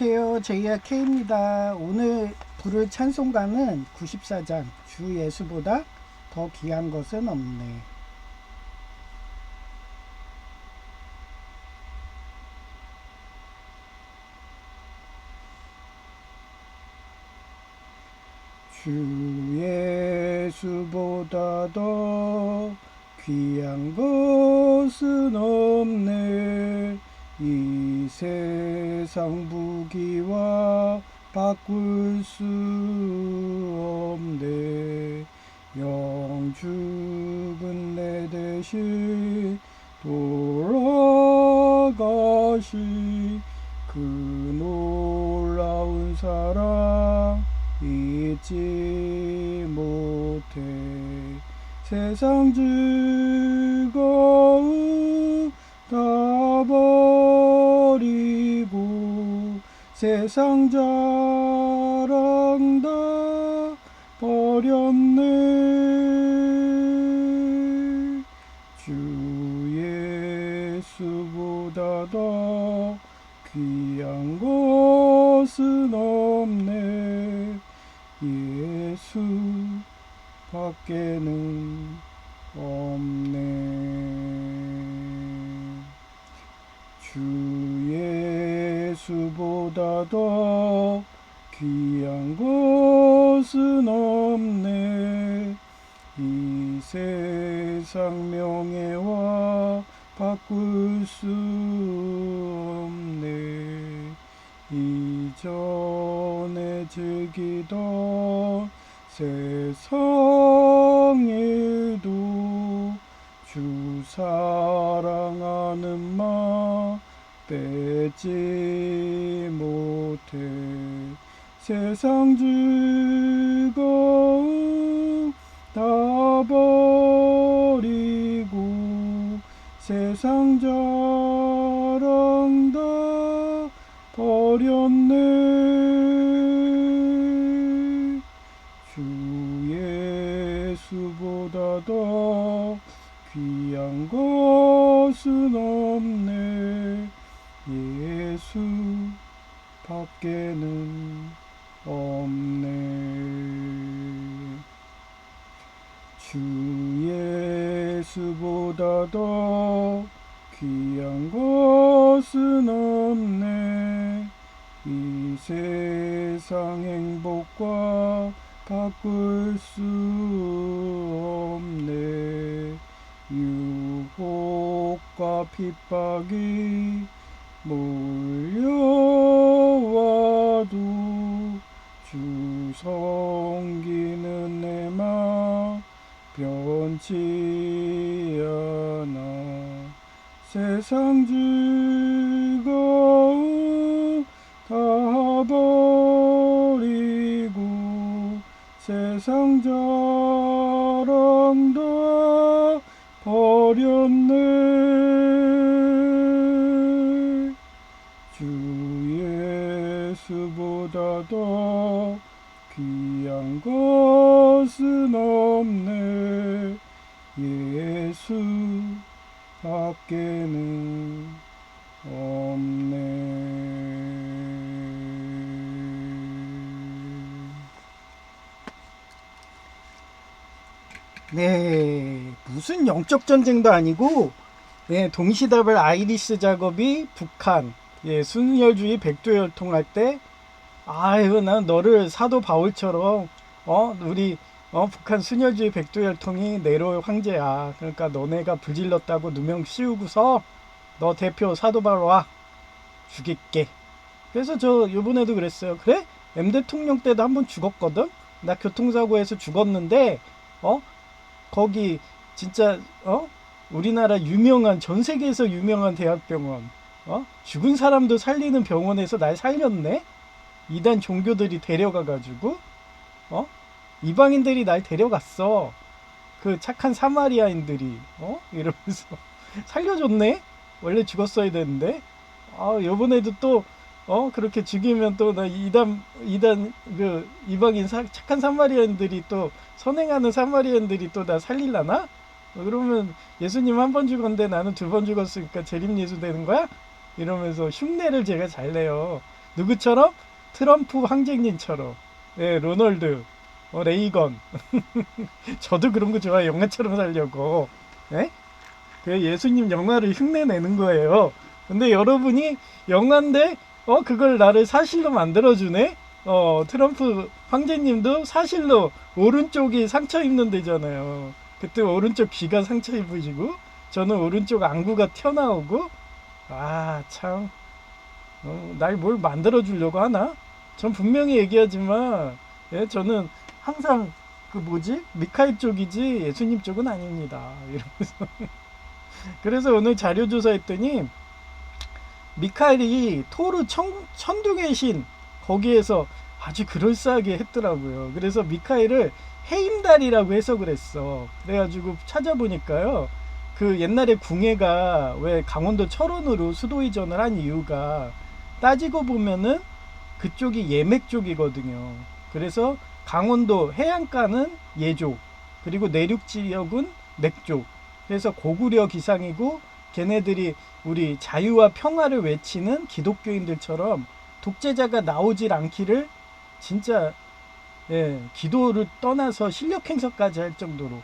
안녕하세요. 제이야 K입니다. 오늘 부를 찬송가는 94장 주 예수보다 더 귀한 것은 없네. 주 예수보다 더 귀한 것은 없네. 이 세상 부귀와 바꿀 수 없네. 영 죽은 내 대신 돌아가시 그 놀라운 사랑 잊지 못해. 세상 즐거움 다 버리고 세상 자랑 다 버렸네. 주 예수보다 더 귀한 것은 없네. 예수 밖에는 없네. 주 예수보다 더 귀한 것은 없네. 이 세상 명예와 바꿀 수 없네. 이전에 즐기던 세상 일도 주 사랑하는 마 뺏지 못해. 세상 즐거움 다 버리고 세상 자랑 다 버렸네. 주 예수보다 더 귀한 것은 없네. 예수 밖에는 없네. 주 예수보다 더 귀한 것은 없네. 이 세상 행복과 바꿀 수 없네. 유혹과 핍박이 몰려와도 주 섬기는 내 맘 변치 않아. 세상 즐거움 다 버리고 세상 자랑 다 버렸네. 주 예수보다 더 귀한 것은 없네. 예수 밖에는 없네. 네, 무슨 영적 전쟁도 아니고, 네, 동시다발 아이리스 작업이 북한, 순혈주의 백두혈통할 때, 아이고, 난 너를 사도 바울처럼, 우리, 북한 순혈주의 백두혈통이 네로 황제야. 그러니까 너네가 불질렀다고 누명 씌우고서, 너 대표 사도 바울 와. 죽일게. 그래서 저 요번에도 그랬어요. 그래? M 대통령 때도 한번 죽었거든? 나 교통사고에서 죽었는데, 어? 거기 진짜 우리나라 유명한 전 세계에서 유명한 대학병원 죽은 사람도 살리는 병원에서 날 살렸네. 이단 종교들이 데려가 가지고 이방인들이 날 데려갔어. 그 착한 사마리아인들이 이러면서 살려줬네. 원래 죽었어야 되는데 요번에도 또 그렇게 죽이면 또 나 이단 그 이방인 착한 사마리아인들이 또 선행하는 사마리아인들이 또 나 살릴라나? 그러면 예수님 한 번 죽었는데 나는 두 번 죽었으니까 재림 예수 되는 거야? 이러면서 흉내를 제가 잘 내요. 누구처럼? 트럼프 황제님처럼. 예, 로널드, 레이건. 저도 그런 거 좋아해요. 영화처럼 살려고. 예? 그 예수님 영화를 흉내내는 거예요. 근데 여러분이 영화인데 그걸 나를 사실로 만들어주네. 트럼프 황제님도 사실로 오른쪽이 상처 입는 데잖아요. 그때 오른쪽 귀가 상처 입으시고 저는 오른쪽 안구가 튀어나오고 참 날 뭘 만들어주려고 하나? 전 분명히 얘기하지만 예, 저는 항상 그 뭐지? 미카엘 쪽이지 예수님 쪽은 아닙니다. 이러면서 그래서 오늘 자료 조사했더니 미카엘이 토르 천둥의 신 거기에서 아주 그럴싸하게 했더라고요. 그래서 미카엘을 해임달이라고 해석을 했어. 그래가지고 찾아보니까요. 그 옛날에 궁예가 왜 강원도 철원으로 수도 이전을 한 이유가 따지고 보면은 그쪽이 예맥 쪽이거든요. 그래서 강원도 해안가는 예족, 그리고 내륙 지역은 맥족. 그래서 고구려 기상이고 걔네들이 우리 자유와 평화를 외치는 기독교인들처럼 독재자가 나오질 않기를 진짜 기도를 떠나서 실력 행사까지 할 정도로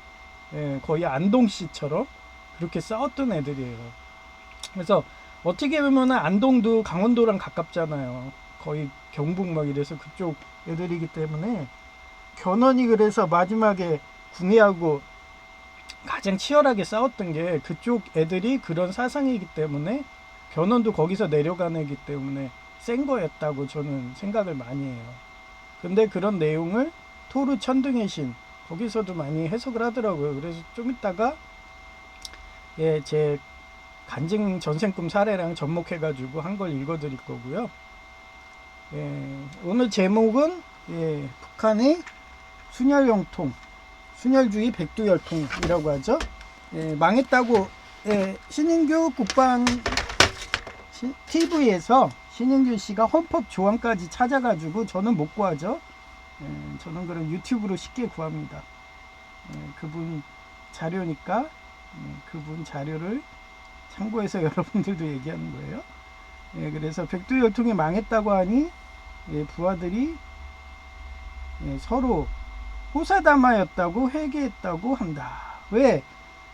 거의 안동시처럼 그렇게 싸웠던 애들이에요. 그래서 어떻게 보면 안동도 강원도랑 가깝잖아요. 거의 경북 막 이래서 그쪽 애들이기 때문에 견훤이 그래서 마지막에 궁예하고 가장 치열하게 싸웠던 게 그쪽 애들이 그런 사상이기 때문에 견훤도 거기서 내려가는 애기 때문에 센 거였다고 저는 생각을 많이 해요. 근데 그런 내용을 토르 천둥의 신 거기서도 많이 해석을 하더라고요. 그래서 좀 이따가 제 간증 전생꿈 사례랑 접목해가지고 한 걸 읽어드릴 거고요. 오늘 제목은 북한의 순혈영통, 순혈주의 백두혈통이라고 하죠. 망했다고 신인규 국방 TV에서 신인규 씨가 헌법 조항까지 찾아가지고 저는 못 구하죠. 저는 그럼 유튜브로 쉽게 구합니다. 그분 자료니까 그분 자료를 참고해서 여러분들도 얘기하는 거예요. 그래서 백두혈통이 망했다고 하니 부하들이 서로 호사다마였다고 회개했다고 한다. 왜?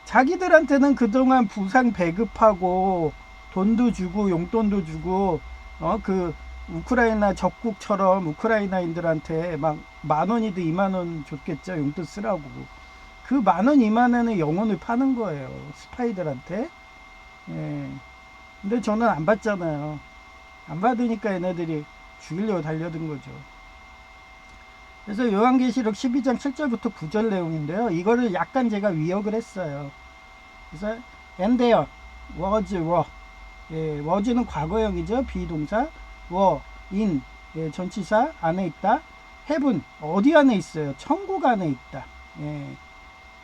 자기들한테는 그동안 부상 배급하고 돈도 주고 용돈도 주고 그 우크라이나 적국처럼 우크라이나인들한테 막 10,000원이든 20,000원 줬겠죠. 용돈 쓰라고. 그 10,000원 20,000원의 영혼을 파는 거예요. 스파이들한테. 근데 저는 안 받잖아요. 안 받으니까 얘네들이 죽이려고 달려든 거죠. 그래서 요한계시록 12장 7절부터 9절 내용인데요. 이거를 약간 제가 위역을 했어요. 그래서 and there was was는 과거형이죠. 비동사. in 전치사 안에 있다. heaven 어디 안에 있어요? 천국 안에 있다.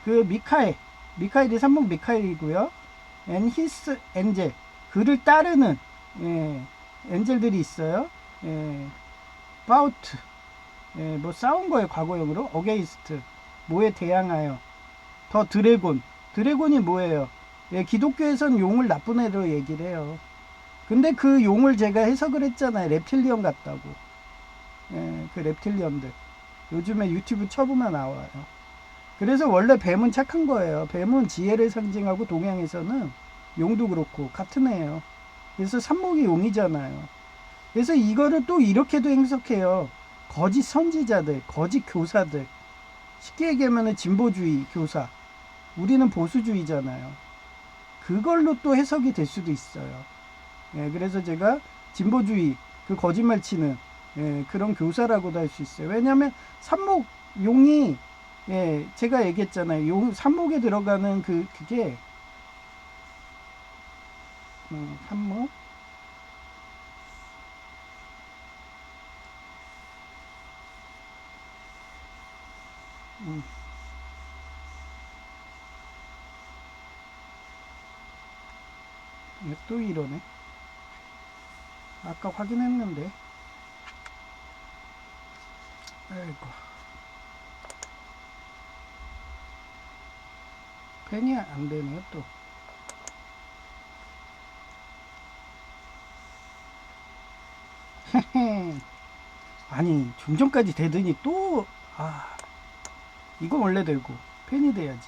그 미카엘이 삼목 미카엘이고요. and his angel 그를 따르는 엔젤들이 있어요. about 뭐 싸운 거예요. 과거형으로 against 뭐에 대항하여 더 드래곤이 뭐예요? 기독교에선 용을 나쁜 애로 얘기를 해요. 근데 그 용을 제가 해석을 했잖아요. reptilian 같다고. 그 reptilian들 요즘에 유튜브 쳐보면 나와요. 그래서 원래 뱀은 착한 거예요. 뱀은 지혜를 상징하고 동양에서는 용도 그렇고 같은 애예요. 그래서 삼목이 용이잖아요. 그래서 이거를 또 이렇게도 해석해요. 거짓 선지자들, 거짓 교사들. 쉽게 얘기하면 진보주의 교사. 우리는 보수주의잖아요. 그걸로 또 해석이 될 수도 있어요. 그래서 제가 진보주의, 그 거짓말 치는 그런 교사라고도 할 수 있어요. 왜냐하면 삼목 용이 제가 얘기했잖아요. 용 삼목에 들어가는 그게 삼목 또 이러네. 아까 확인했는데. 아이고. 펜이 안 되네요, 또. 아니 좀 전까지 되더니 또 이거 원래 되고 펜이 돼야지.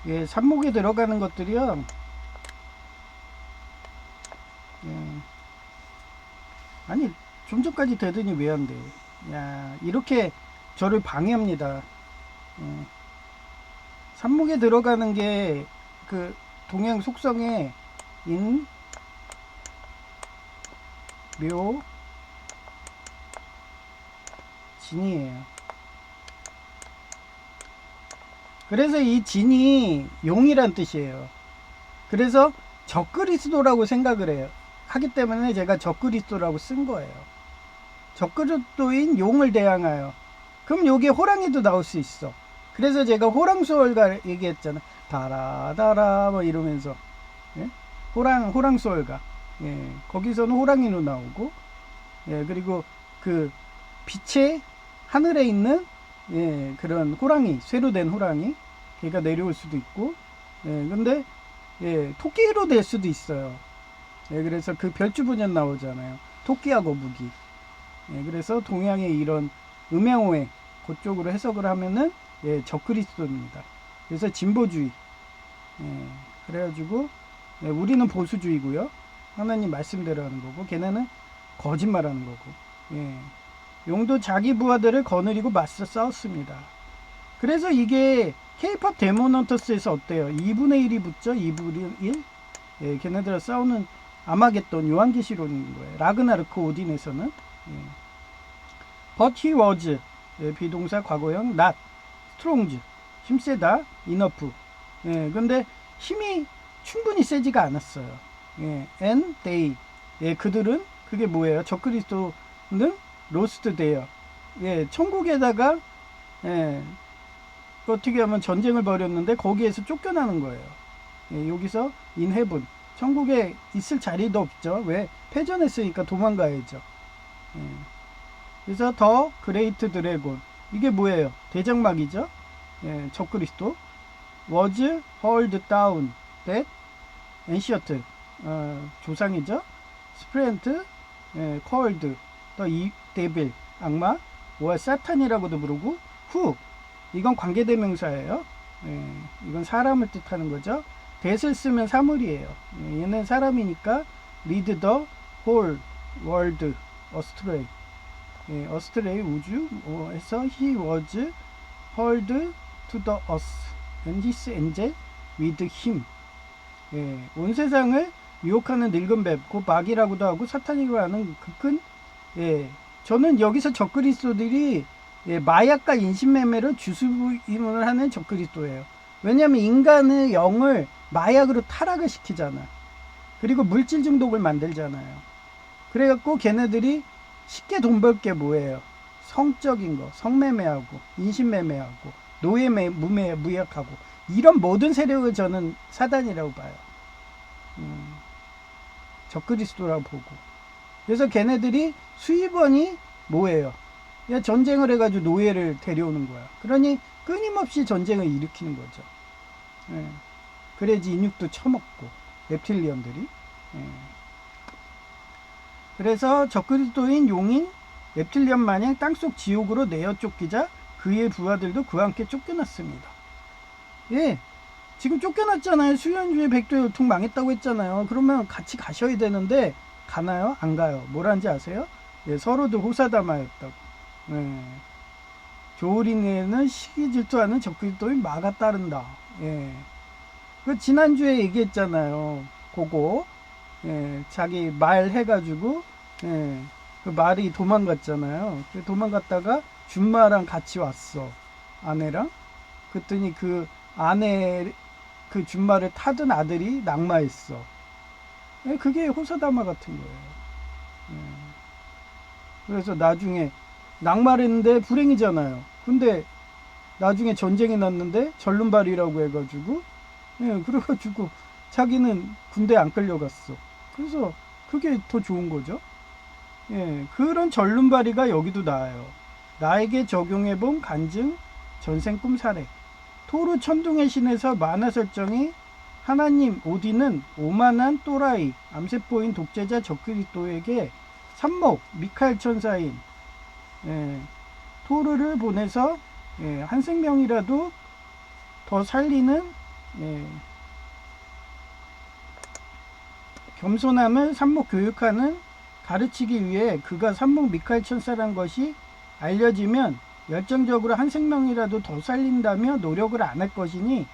예, 삽목에 들어가는 것들이요. 예. 아니 좀 전까지 되더니 왜 안 돼? 야, 이렇게 저를 방해합니다. 예. 삽목에 들어가는 게 그 동양 속성에 인, 묘, 진이에요. 그래서 이 진이 용이란 뜻이에요. 그래서 적그리스도라고 생각을 해요. 하기 때문에 제가 적그리스도라고 쓴 거예요. 적그리스도인 용을 대항하여. 그럼 여기에 호랑이도 나올 수 있어. 그래서 제가 호랑수월가 얘기했잖아. 달아달아 뭐 이러면서. 예? 호랑수월가. 예, 거기서는 호랑이로 나오고, 예, 그리고 그 빛의 하늘에 있는 예, 그런 호랑이, 쇠로 된 호랑이, 걔가 내려올 수도 있고, 예, 근데 예, 토끼로 될 수도 있어요. 예, 그래서 그 별주분연 나오잖아요. 토끼와 거북이. 예, 그래서 동양의 이런 음양오행 그쪽으로 해석을 하면은 예, 적그리스도입니다. 그래서 진보주의. 예, 그래가지고 예, 우리는 보수주의고요. 하나님 말씀대로 하는 거고, 걔네는 거짓말하는 거고. 예. 용도 자기 부하들을 거느리고 맞서 싸웠습니다. 그래서 이게 K-POP 데모넌터스에서 어때요? 2분의 1이 붙죠? 2분의 1? 예, 걔네들 싸우는 아마겟돈 요한계시론인 거예요. 라그나르크 오딘에서는. 예. But he was 예, 비동사 과거형 not strong 힘세다 enough. 예, 근데 힘이 충분히 세지가 않았어요. 예, and they 예, 그들은 그게 뭐예요? 적그리스도는 로스트 돼요. 예, 천국에다가 예, 어떻게 하면 전쟁을 벌였는데 거기에서 쫓겨나는 거예요. 예, 여기서 in heaven 천국에 있을 자리도 없죠. 왜? 패전했으니까 도망가야죠. 예. 그래서 더 그레이트 드래곤 이게 뭐예요? 대장막이죠. 예, 적그리스도 was hurled down that ancient 조상이죠. 스프렌트 called the devil 악마 사탄이라고도 부르고 후 이건 관계대명사예요. 예, 이건 사람을 뜻하는 거죠. that을 쓰면 사물이에요. 예, 얘는 사람이니까 lead the whole world astray. 예, astray 우주 해서 he was hurled to the earth and his angel with him. 예, 온 세상을 유혹하는 늙은 뱀, 그 마귀라고도 하고 사탄이라고 하는 그 큰 예, 저는 여기서 적그리스도들이 예, 마약과 인신매매로 주수임을 하는 적그리스도예요. 왜냐하면 인간의 영을 마약으로 타락을 시키잖아. 그리고 물질 중독을 만들잖아요. 그래갖고 걔네들이 쉽게 돈 벌 게 뭐예요? 성적인 거, 성매매하고 인신매매하고 무약하고 이런 모든 세력을 저는 사단이라고 봐요. 적그리스도라고 보고. 그래서 걔네들이 수입원이 뭐예요? 그냥 전쟁을 해가지고 노예를 데려오는 거야. 그러니 끊임없이 전쟁을 일으키는 거죠. 예. 그래야지 인육도 처먹고 reptilian들이. 예. 그래서 적그리스도인 용인 reptilian 마냥 땅속 지옥으로 내어 쫓기자 그의 부하들도 그와 함께 쫓겨났습니다. 예. 지금 쫓겨났잖아요. 수련주의 백도혈통 망했다고 했잖아요. 그러면 같이 가셔야 되는데 가나요? 안 가요. 뭐라는지 아세요? 예, 서로들 호사다마였다고. 예. 조울인에는 시기 질투하는 적그리스도인 마가 따른다. 예. 그 지난주에 얘기했잖아요. 그거 예, 자기 말 해가지고 예, 그 말이 도망갔잖아요. 도망갔다가 준마랑 같이 왔어. 아내랑. 그랬더니 그 아내 그 준마를 타던 아들이 낙마했어. 예, 그게 호사다마 같은 거예요. 예. 그래서 나중에 낙마를 했는데 불행이잖아요. 근데 나중에 전쟁이 났는데 전륜발이라고 해가지고 예, 그래가지고 자기는 군대 안 끌려갔어. 그래서 그게 더 좋은 거죠. 예, 그런 전륜발이가 여기도 나와요. 나에게 적용해본 간증 전생 꿈 사례. 토르 천둥의 신에서 만화 설정이 하나님 오딘은 오만한 또라이 암세포인 독재자 적그리스도에게 삽목 미카엘 천사인 토르를 보내서 한 생명이라도 더 살리는 겸손함을 삽목 교육하는 가르치기 위해 그가 삽목 미카엘 천사란 것이 알려지면 열정적으로 한 생명이라도 더 살린다며 노력을 안 할 것이니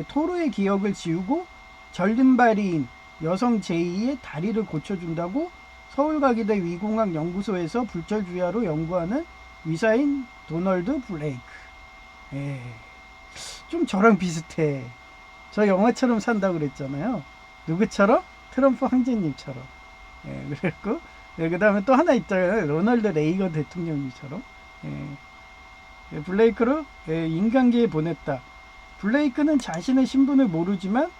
토르의 기억을 지우고 절름발이인 여성 제2의 다리를 고쳐준다고 서울과기대 위공학 연구소에서 불철주야로 연구하는 의사인 도널드 블레이크. 좀 저랑 비슷해. 저 영화처럼 산다고 그랬잖아요. 누구처럼? 트럼프 황제님처럼. 그랬고 그 다음에 또 하나 있잖아요. 로널드 레이건 대통령님처럼. 블레이크를 인간계에 보냈다. 블레이크는 자신의 신분을 모르지만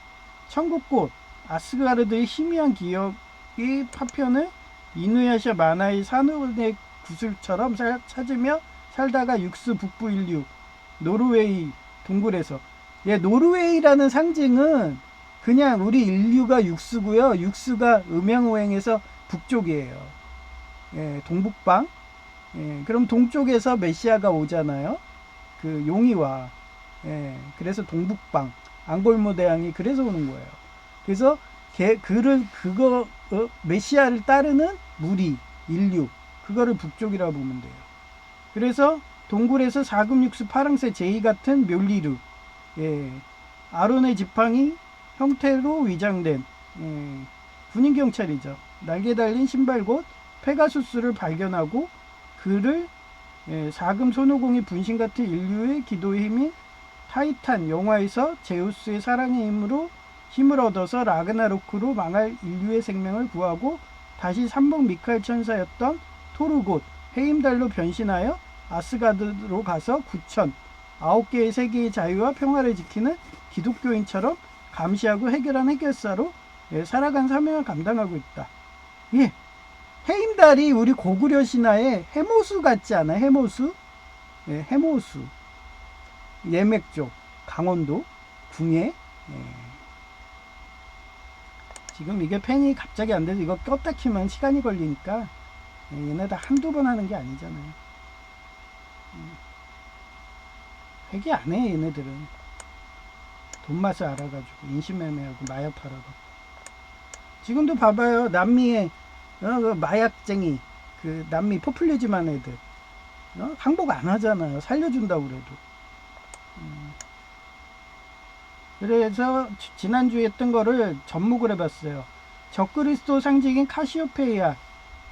천국꽃 아스가르드의 희미한 기억의 파편을 이누야샤 만화의 산호의 구슬처럼 찾으며 살다가 육스 북부 인류 노르웨이 동굴에서 노르웨이라는 상징은 그냥 우리 인류가 육스고요. 육스가 음양오행에서 북쪽이에요. 동북방. 그럼 동쪽에서 메시아가 오잖아요. 그 용이 와. 그래서 동북방 앙골모 대왕이 그래서 오는 거예요. 그래서 메시아를 따르는 무리 인류 그거를 북쪽이라고 보면 돼요. 그래서 동굴에서 사금육수 파랑새 제이 같은 멸리르 아론의 지팡이 형태로 위장된 군인 경찰이죠. 날개 달린 신발곶 페가수스를 발견하고 그를 사금 손오공의 분신 같은 인류의 기도의 힘인 타이탄 영화에서 제우스의 사랑의 힘을 얻어서 라그나로크로 망할 인류의 생명을 구하고 다시 삽목 미카엘 천사였던 토르곶 헤임달로 변신하여 아스가드로 가서 9,009개의 세계의 자유와 평화를 지키는 기독교인처럼 감시하고 해결한 해결사로 살아간 사명을 감당하고 있다. 헤임달이 우리 고구려 신화의 해모수 같지 않아? 해모수? 해모수. 예맥 쪽, 강원도, 궁예. 지금 이게 펜이 갑자기 안 돼서 이거 껐다 키면 시간이 걸리니까 얘네 다 한두 번 하는 게 아니잖아요. 회개 안 해, 얘네들은. 돈맛을 알아가지고 인신매매하고 마약 팔아고. 지금도 봐봐요. 남미의 그 마약쟁이, 그 남미 포퓰리즘한 애들 항복 안 하잖아요. 살려준다고 그래도. 그래서 지난주에 했던 거를 접목을 해봤어요. 적그리스도 상징인 카시오페이아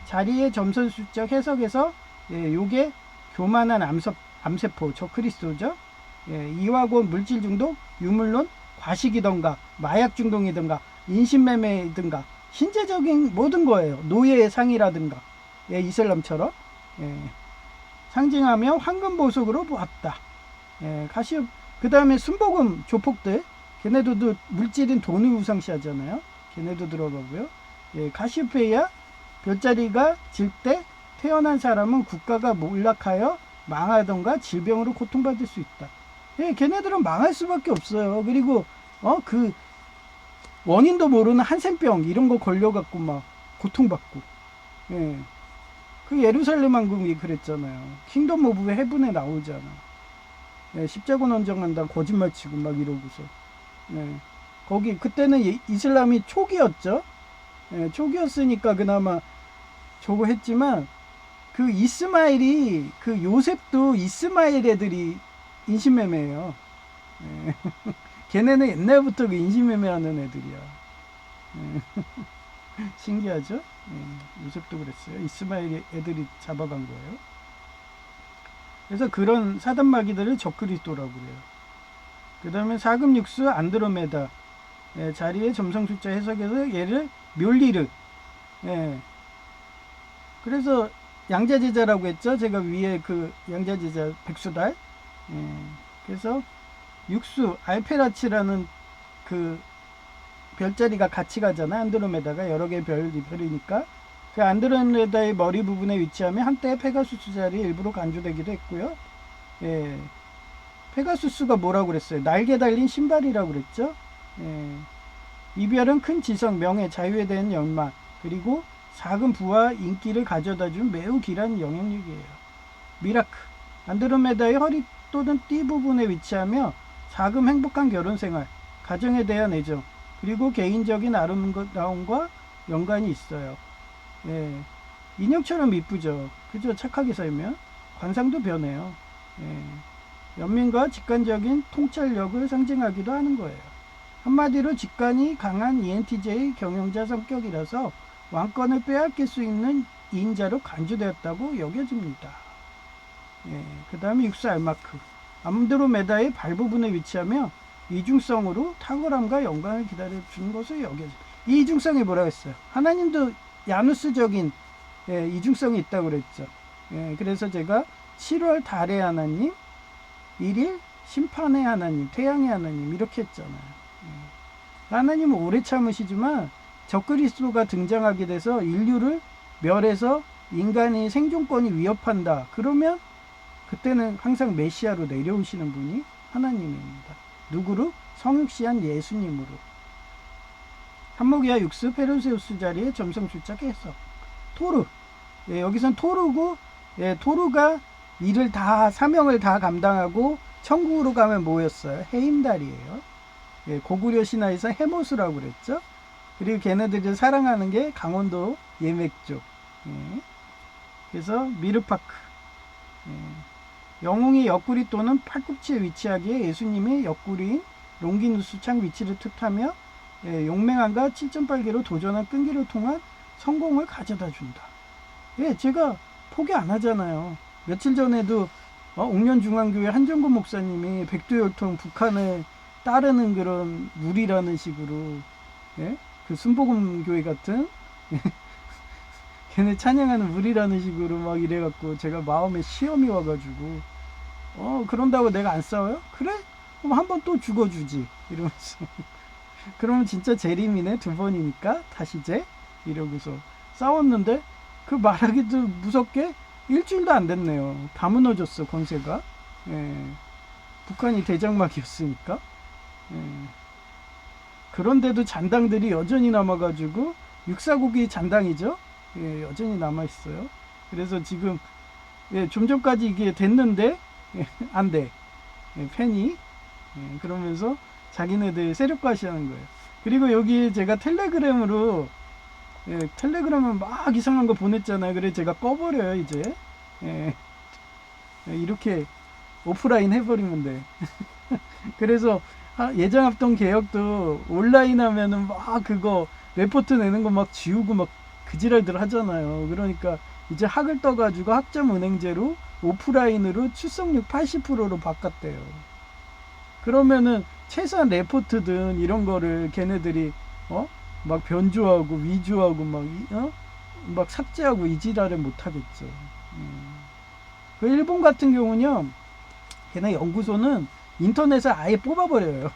자리의 점선술적 해석에서 요게 교만한 암세포 적그리스도죠. 이와곤 물질 중독, 유물론, 과식이던가 마약 중독이든가 인신매매이든가 신체적인 모든 거예요. 노예의 상이라든가 이슬람처럼 상징하며 황금 보석으로 보았다. 그 다음에 순복음 조폭들 걔네들도 물질인 돈을 우상시하잖아요. 걔네도 들어가고요. 카시오페이아 별자리가 질 때 태어난 사람은 국가가 몰락하여 망하던가 질병으로 고통받을 수 있다. 걔네들은 망할 수밖에 없어요. 그리고 그 원인도 모르는 한센병 이런 거 걸려갖고 막 고통받고. 그 예루살렘 왕궁이 그랬잖아요. 킹덤 오브 헤븐에 나오잖아. 십자군 헌정한다 거짓말 치고 막 이러고서. 거기 그때는 이슬람이 초기였죠. 초기였으니까 그나마 저거 했지만 그 이스마엘이 그 요셉도 이스마엘 애들이 인신매매예요. 걔네는 옛날부터 그 인신매매하는 애들이야. 신기하죠? 요셉도 그랬어요. 이스마엘 애들이 잡아간 거예요. 그래서 그런 사단마귀들을 적그리스도라고 그래요. 그 다음에 사금육수 안드로메다 자리의 점성술자 해석에서 얘를 멸리르. 그래서 양자제자라고 했죠. 제가 위에 그 양자제자 백수달. 그래서 육수 알페라치라는 그 별자리가 같이 가잖아. 안드로메다가 여러 개의 별이니까 그 안드로메다의 머리 부분에 위치하며 한때 페가수스 자리의 일부로 간주되기도 했고요. 페가수스가 뭐라고 그랬어요? 날개 달린 신발이라고 그랬죠? 예. 이별은 큰 지성, 명예, 자유에 대한 열망, 그리고 작은 부와 인기를 가져다준 매우 길한 영향력이에요. 미라크, 안드로메다의 허리 또는 띠 부분에 위치하며 작은 행복한 결혼 생활, 가정에 대한 애정, 그리고 개인적인 아름다움과 연관이 있어요. 예. 인형처럼 이쁘죠. 그죠? 착하게 살면 관상도 변해요. 예. 연민과 직관적인 통찰력을 상징하기도 하는 거예요. 한마디로 직관이 강한 ENTJ 경영자 성격이라서 왕권을 빼앗길 수 있는 이인자로 간주되었다고 여겨집니다. 예, 그 다음에 육수 알마크. 안드로메다의 발 부분에 위치하며 이중성으로 탁월함과 영광을 기다려주는 것을 여겨집니다. 이 이중성이 뭐라고 했어요? 하나님도 야누스적인 이중성이 있다고 그랬죠. 그래서 제가 7월 달의 하나님, 1일 심판의 하나님, 태양의 하나님 이렇게 했잖아요. 하나님은 오래 참으시지만 적그리스도가 등장하게 돼서 인류를 멸해서 인간의 생존권이 위협한다. 그러면 그때는 항상 메시아로 내려오시는 분이 하나님입니다. 누구로? 성육시한 예수님으로. 한목이와 육수 페르세우스 자리에 점성 출자 해석. 토르. 여기선 토르고, 토르가 일을 다, 사명을 다 감당하고 천국으로 가면 뭐였어요? 해임달이에요. 고구려 신화에서 해모수라고 그랬죠. 그리고 걔네들이 사랑하는 게 강원도 예맥족. 그래서 미르파크. 영웅의 옆구리 또는 팔꿈치에 위치하기에 예수님의 옆구리인 롱기누스 창 위치를 뜻하며 용맹함과 7.8개로 도전한 끈기를 통한 성공을 가져다 준다. 제가 포기 안 하잖아요. 며칠 전에도 옥년중앙교회 한정구 목사님이 백두혈통 북한을 따르는 그런 무리라는 식으로 그 순복음교회 같은 걔네 찬양하는 무리라는 식으로 막 이래갖고 제가 마음에 시험이 와가지고 그런다고 내가 안 싸워요? 그래? 그럼 한 번 또 죽어주지 이러면서 그러면 진짜 재림이네 2번이니까 다시 이러고서 싸웠는데 그 말하기도 무섭게 일주일도 안 됐네요. 다 무너졌어 권세가. 북한이 대장막이었으니까. 그런데도 잔당들이 여전히 남아가지고 육사국이 잔당이죠. 여전히 남아있어요. 그래서 지금 좀 전까지 이게 됐는데 안 돼. 팬이 그러면서 자기네들 세력화시하는 거예요. 그리고 여기 제가 텔레그램으로 텔레그램을 막 이상한 거 보냈잖아요. 그래서 제가 꺼버려요 이제. 이렇게 오프라인 해버리면 돼. 그래서 예정합동 개혁도 온라인 하면은 막 그거 레포트 내는 거 막 지우고 막 그지랄들 하잖아요. 그러니까 이제 학을 떠가지고 학점은행제로 오프라인으로 출석률 80%로 바꿨대요. 그러면은 최소한 레포트든 이런 거를 걔네들이 막 변조하고 위조하고 막 삭제하고 이지랄을 못 하겠죠. 그 일본 같은 경우는요, 걔네 연구소는 인터넷을 아예 뽑아버려요.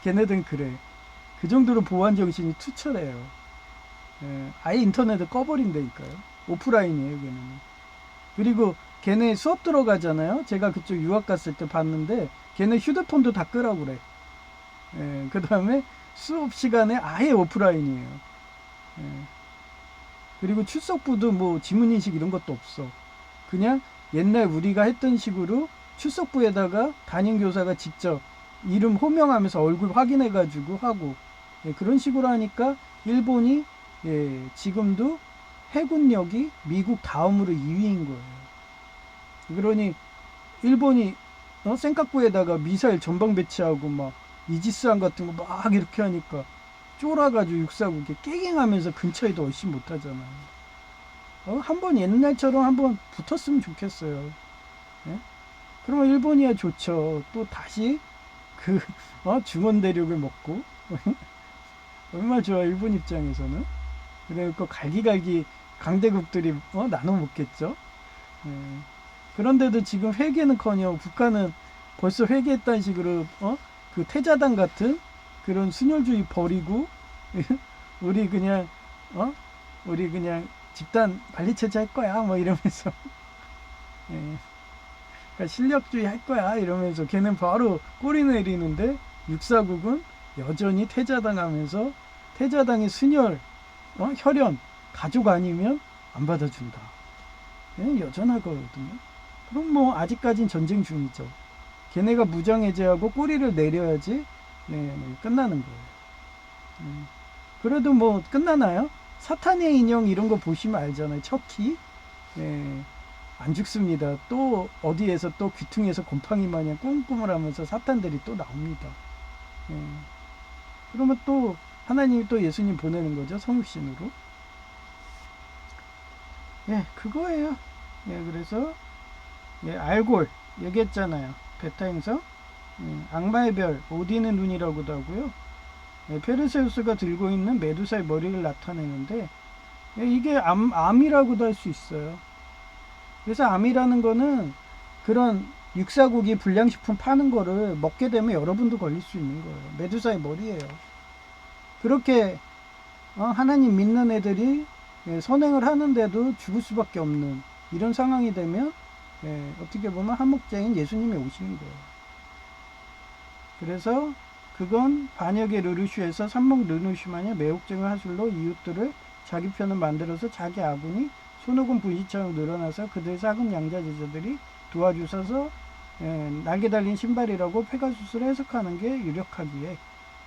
걔네들은 그래. 그 정도로 보안 정신이 투철해요. 아예 인터넷을 꺼버린다니까요. 오프라인이에요, 걔네는. 그리고 걔네 수업 들어가잖아요. 제가 그쪽 유학 갔을 때 봤는데 걔네 휴대폰도 다 끄라고 그래. 그 다음에 수업 시간에 아예 오프라인이에요. 그리고 출석부도 뭐 지문인식 이런 것도 없어. 그냥 옛날 우리가 했던 식으로 출석부에다가 담임교사가 직접 이름 호명하면서 얼굴 확인해가지고 하고 그런 식으로 하니까 일본이 지금도 해군력이 미국 다음으로 2위인 거예요. 그러니 일본이 센카쿠에다가 미사일 전방 배치하고 막 이지스함 같은 거 막 이렇게 하니까 쫄아가지고 육사국에 깨갱하면서 근처에도 얼씬 못하잖아요. 한번 옛날처럼 한번 붙었으면 좋겠어요. 그러면 일본이야 좋죠. 또 다시 그 중원 대륙을 먹고 얼마나 좋아 일본 입장에서는. 그러니까 갈기갈기 강대국들이 나눠 먹겠죠. 그런데도 지금 회개는커녕 북한은 벌써 회개했다는 식으로 그 태자당 같은 그런 순혈주의 버리고 우리 그냥 집단 관리체제 할 거야 뭐 이러면서 그러니까 실력주의 할 거야 이러면서 걔는 바로 꼬리 내리는데 육사국은 여전히 태자당하면서 태자당의 순혈, 혈연, 가족 아니면 안 받아준다. 예, 여전하거든요. 그럼 뭐 아직까진 전쟁 중이죠. 걔네가 무장해제하고 꼬리를 내려야지 끝나는 거예요. 그래도 뭐 끝나나요? 사탄의 인형 이런 거 보시면 알잖아요. 척키 안 죽습니다. 또 어디에서 또 귀퉁이에서 곰팡이 마냥 꿍꿍을 하면서 사탄들이 또 나옵니다. 그러면 또 하나님이 또 예수님 보내는 거죠. 성육신으로. 그거예요. 그래서 알골 얘기했잖아요. 베타 행성, 악마의 별, 오딘의 눈이라고도 하고요. 페르세우스가 들고 있는 메두사의 머리를 나타내는데 이게 암이라고도 할 수 있어요. 그래서 암이라는 거는 그런 육사국이 불량식품 파는 거를 먹게 되면 여러분도 걸릴 수 있는 거예요. 메두사의 머리예요. 그렇게 하나님 믿는 애들이 선행을 하는데도 죽을 수밖에 없는 이런 상황이 되면 어떻게 보면 한목자인 예수님이 오시는 거예요. 그래서 그건 반역의 르르슈에서 삼목 르누슈마냐 매혹적인 하술로 이웃들을 자기 편을 만들어서 자기 아군이 손오공 분시처럼 늘어나서 그들 작은 양자 제자들이 도와주셔서 날개 달린 신발이라고 페가수스를 해석하는 게 유력하기에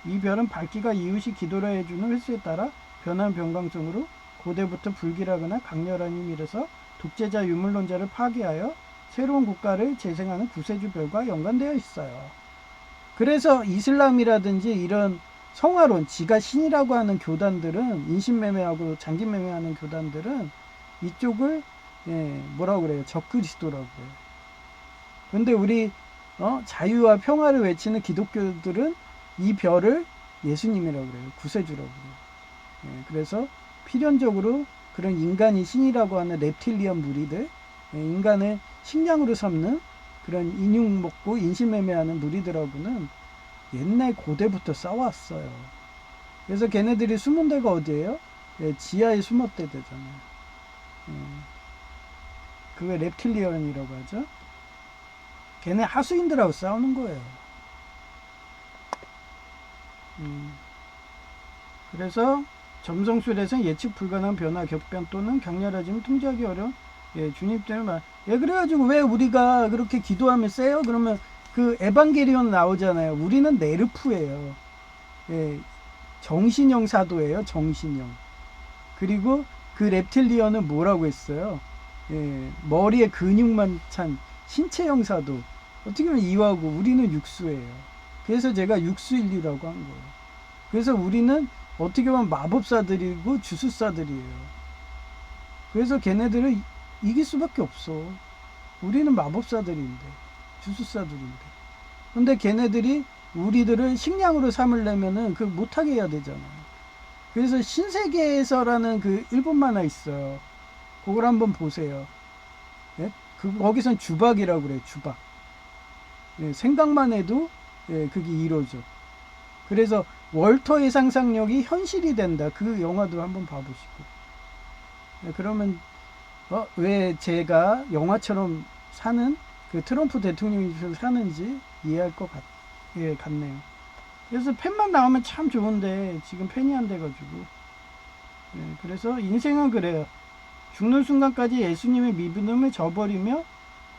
이 별은 밝기가 이웃이 기도라 해주는 횟수에 따라 변한 변광성으로 고대부터 불길하거나 강렬한 힘이라서 독재자 유물론자를 파괴하여 새로운 국가를 재생하는 구세주 별과 연관되어 있어요. 그래서 이슬람이라든지 이런 성화론, 지가 신이라고 하는 교단들은 인신매매하고 장기매매하는 교단들은 이쪽을 뭐라고 그래요? 적그리스도라고 해요. 근데 우리 자유와 평화를 외치는 기독교들은 이 별을 예수님이라고 그래요. 구세주라고 그래요. 그래서 필연적으로 그런 인간이 신이라고 하는 reptilian 무리들, 인간을 식량으로 삼는 그런 인육 먹고 인신매매하는 무리들하고는 옛날 고대부터 싸웠어요. 그래서 걔네들이 숨은 데가 어디예요? 지하에 숨었대 되잖아요. 그게 reptilian이라고 하죠. 걔네 하수인들하고 싸우는 거예요. 그래서 점성술에서는 예측 불가능한 변화, 격변 또는 격렬해지면 통제하기 어려운 주님 때문에 그래가지고 왜 우리가 그렇게 기도하면 세요? 그러면 그 에반게리온 나오잖아요. 우리는 네르프예요. 정신형 사도예요. 정신형. 그리고 그 reptilian은 뭐라고 했어요? 머리에 근육만 찬 신체형 사도. 어떻게 보면 이와고 우리는 육수예요. 그래서 제가 육수인류라고 한 거예요. 그래서 우리는 어떻게 보면 마법사들이고 주술사들이에요. 그래서 걔네들을 이길 수밖에 없어. 우리는 마법사들인데, 주술사들인데. 근데 걔네들이 우리들을 식량으로 삼으려면은 그 못하게 해야 되잖아요. 그래서 신세계에서라는 그 일본 만화 있어요. 그걸 한번 보세요. 거기선 주박이라고 그래요. 주박. 생각만 해도 그게 이루어져. 그래서 월터의 상상력이 현실이 된다. 그 영화도 한번 봐보시고. 그러면 왜 제가 영화처럼 사는 그 트럼프 대통령이 사는지 이해할 것 같네요. 그래서 팬만 나오면 참 좋은데 지금 팬이 안 돼가지고. 그래서 인생은 그래요. 죽는 순간까지 예수님의 믿음을 저버리며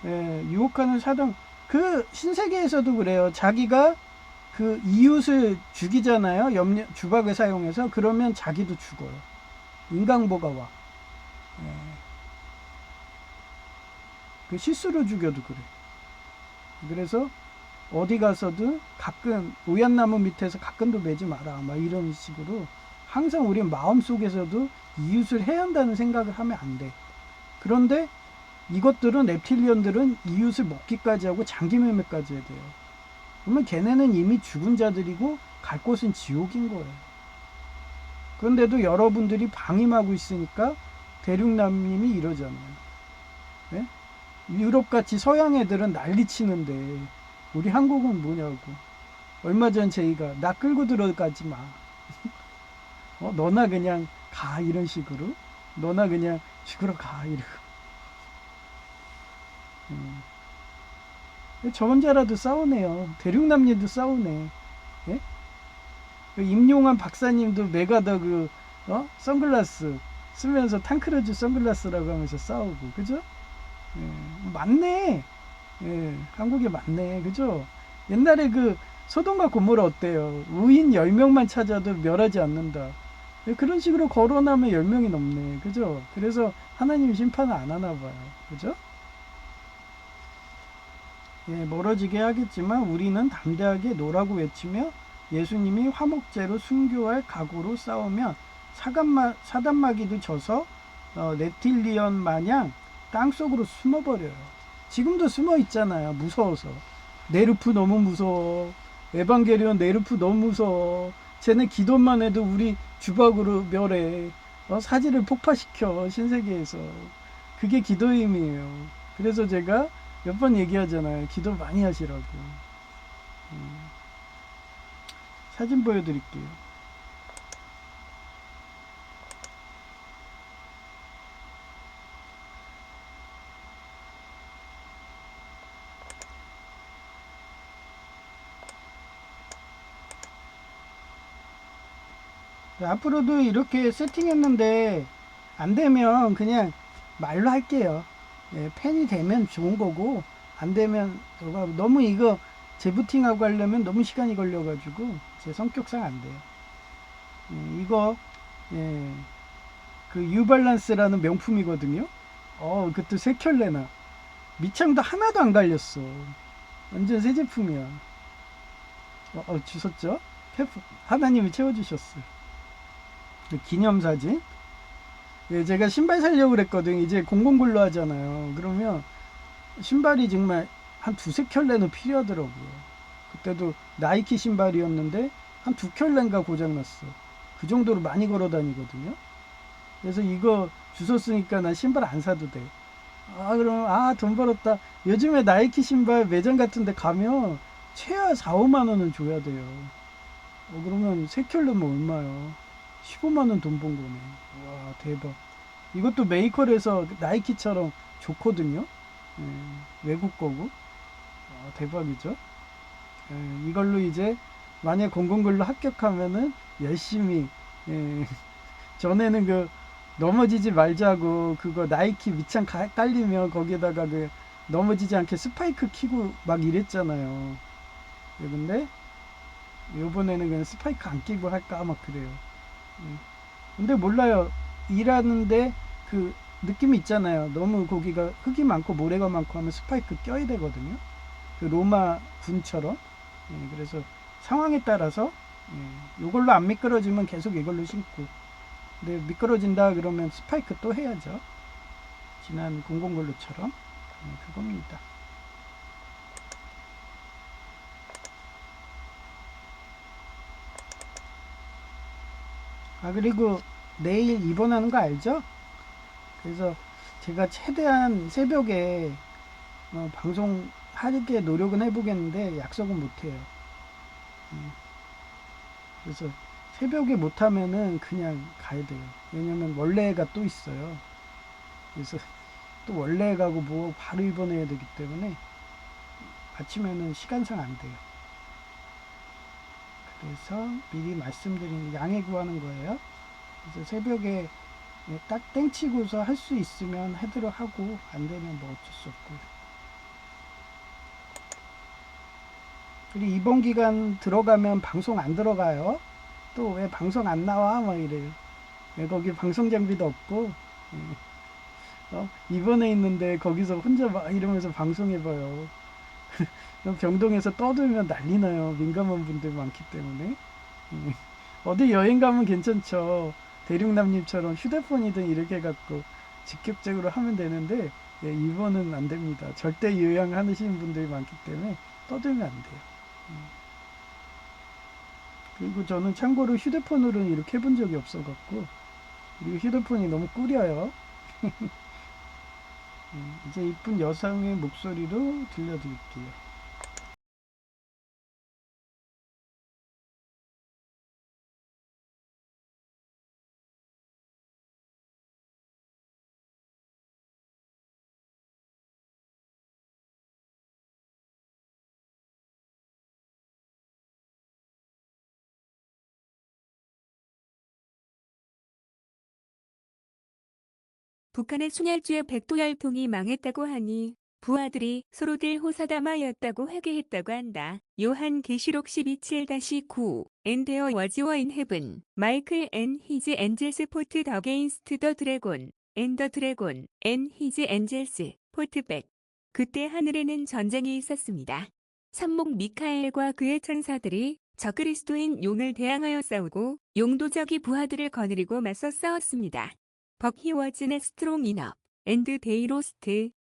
유혹하는 사단. 그 신세계에서도 그래요. 자기가 그 이웃을 죽이잖아요. 주박을 사용해서. 그러면 자기도 죽어요. 인강보가 와. 그 실수로 죽여도 그래. 그래서 어디 가서도 가끔 오얏나무 밑에서 가끔도 매지 마라. 막 이런 식으로 항상 우리 마음속에서도 이웃을 해야 한다는 생각을 하면 안 돼. 그런데 이것들은 reptilian들은 이웃을 먹기까지 하고 장기매매까지 해야 돼요. 그러면 걔네는 이미 죽은 자들이고 갈 곳은 지옥인 거예요. 그런데도 여러분들이 방임하고 있으니까 대륙남님이 이러잖아요. 유럽같이 서양 애들은 난리치는데 우리 한국은 뭐냐고. 얼마 전 제이가 나 끌고 들어가지 마. 너나 그냥 가 이런 식으로. 너나 그냥 죽으러 가 이러고. 저 혼자라도 싸우네요. 대륙남님도 싸우네. 예? 그 임용환 박사님도 메가더 선글라스 쓰면서 탕크루즈 선글라스라고 하면서 싸우고, 그죠? 예, 맞네. 예, 한국에 맞네. 그죠? 옛날에 소돔과 고모라 어때요? 의인 10명만 찾아도 멸하지 않는다. 예, 그런 식으로 거론하면 10명이 넘네. 그죠? 그래서 하나님 심판을 안 하나 봐요. 그죠? 예, 멀어지게 하겠지만 우리는 담대하게 노라고 외치며 예수님이 화목제로 순교할 각오로 싸우면 사단마귀도 져서 reptilian 마냥 땅속으로 숨어버려요. 지금도 숨어 있잖아요. 무서워서. 네르프 너무 무서워. 에반게리온 네르프 너무 무서워. 쟤네 기도만 해도 우리 주박으로 멸해. 사지를 폭파시켜 신세계에서. 그게 기도의 힘이에요. 그래서 제가 몇 번 얘기하잖아요. 기도 많이 하시라고. 사진 보여드릴게요. 앞으로도 이렇게 세팅했는데 안 되면 그냥 말로 할게요. 예, 팬이 되면 좋은 거고 안 되면 너무 이거 재부팅하고 하려면 너무 시간이 걸려가지고 제 성격상 안 돼요. 이거 예, 그 유발란스라는 명품이거든요. 그것도 새 켤레나 밑창도 하나도 안 갈렸어. 완전 새 제품이야. 주셨죠? 하나님이 채워주셨어요. 기념사진. 예, 제가 신발 살려고 그랬거든. 이제 공공근로 하잖아요. 그러면 신발이 정말 한 두세 켤레는 필요하더라고요. 그때도 나이키 신발이었는데 한 두 켤레인가 고장났어. 그 정도로 많이 걸어 다니거든요. 그래서 이거 주웠으니까 난 신발 안 사도 돼. 그럼 돈 벌었다. 요즘에 나이키 신발 매장 같은 데 가면 최하 4, 5만 원은 줘야 돼요. 그러면 세 켤레면 얼마요? 15만 원 돈 번 거네. 와, 대박. 이것도 메이커에서 나이키처럼 좋거든요. 예, 외국 거고. 대박이죠. 이걸로 이제 만약 공공근로 합격하면은 열심히 예, 전에는 넘어지지 말자고 그거 나이키 밑창 깔리면 거기에다가 넘어지지 않게 스파이크 키고 막 이랬잖아요. 근데 요번에는 그냥 스파이크 안 끼고 할까 막 그래요. 근데 몰라요. 일하는데 느낌이 있잖아요. 너무 거기가 흙이 많고 모래가 많고 하면 스파이크 껴야 되거든요. 로마 군처럼. 그래서 상황에 따라서 이걸로 안 미끄러지면 계속 이걸로 신고. 근데 미끄러진다 그러면 스파이크 또 해야죠. 지난 공공근로처럼. 그겁니다. 그리고 내일 입원하는 거 알죠? 그래서 제가 최대한 새벽에 방송하게 노력은 해보겠는데 약속은 못해요. 그래서 새벽에 못하면은 그냥 가야 돼요. 왜냐면 원래가 또 있어요. 그래서 또 원래 가고 뭐 바로 입원해야 되기 때문에 아침에는 시간상 안 돼요. 그래서 미리 말씀드린 양해 구하는 거예요. 그래서 새벽에 딱 땡치고서 할 수 있으면 하도록 하고 안 되면 뭐 어쩔 수 없고요. 그리고 이번 기간 들어가면 방송 안 들어가요. 또 왜 방송 안 나와? 막 이래요. 왜 거기 방송 장비도 없고, 입원해 있는데 거기서 혼자 막 이러면서 방송해봐요. 병동에서 떠들면 난리 나요. 민감한 분들 많기 때문에. 어디 여행 가면 괜찮죠. 대륙남님처럼 휴대폰이든 이렇게 해갖고 직접적으로 하면 되는데, 입원은 안 됩니다. 절대 요양하시는 분들이 많기 때문에 떠들면 안 돼요. 그리고 저는 참고로 휴대폰으로는 이렇게 해본 적이 없어갖고, 그리고 휴대폰이 너무 꾸려요. 이제 이쁜 여성의 목소리로 들려드릴게요. 북한의 순혈주의 백도혈통이 망했다고 하니 부하들이 서로들 호사다마였다고 회개했다고 한다. 요한계시록 12:7-9 And there was war in heaven. Michael and his angels fought against the dragon. And the dragon and his angels fought back. 그때 하늘에는 전쟁이 있었습니다. 산목 미카엘과 그의 천사들이 적그리스도인 용을 대항하여 싸우고 용도 적이 부하들을 거느리고 맞서 싸웠습니다. But he was not strong enough. And they lost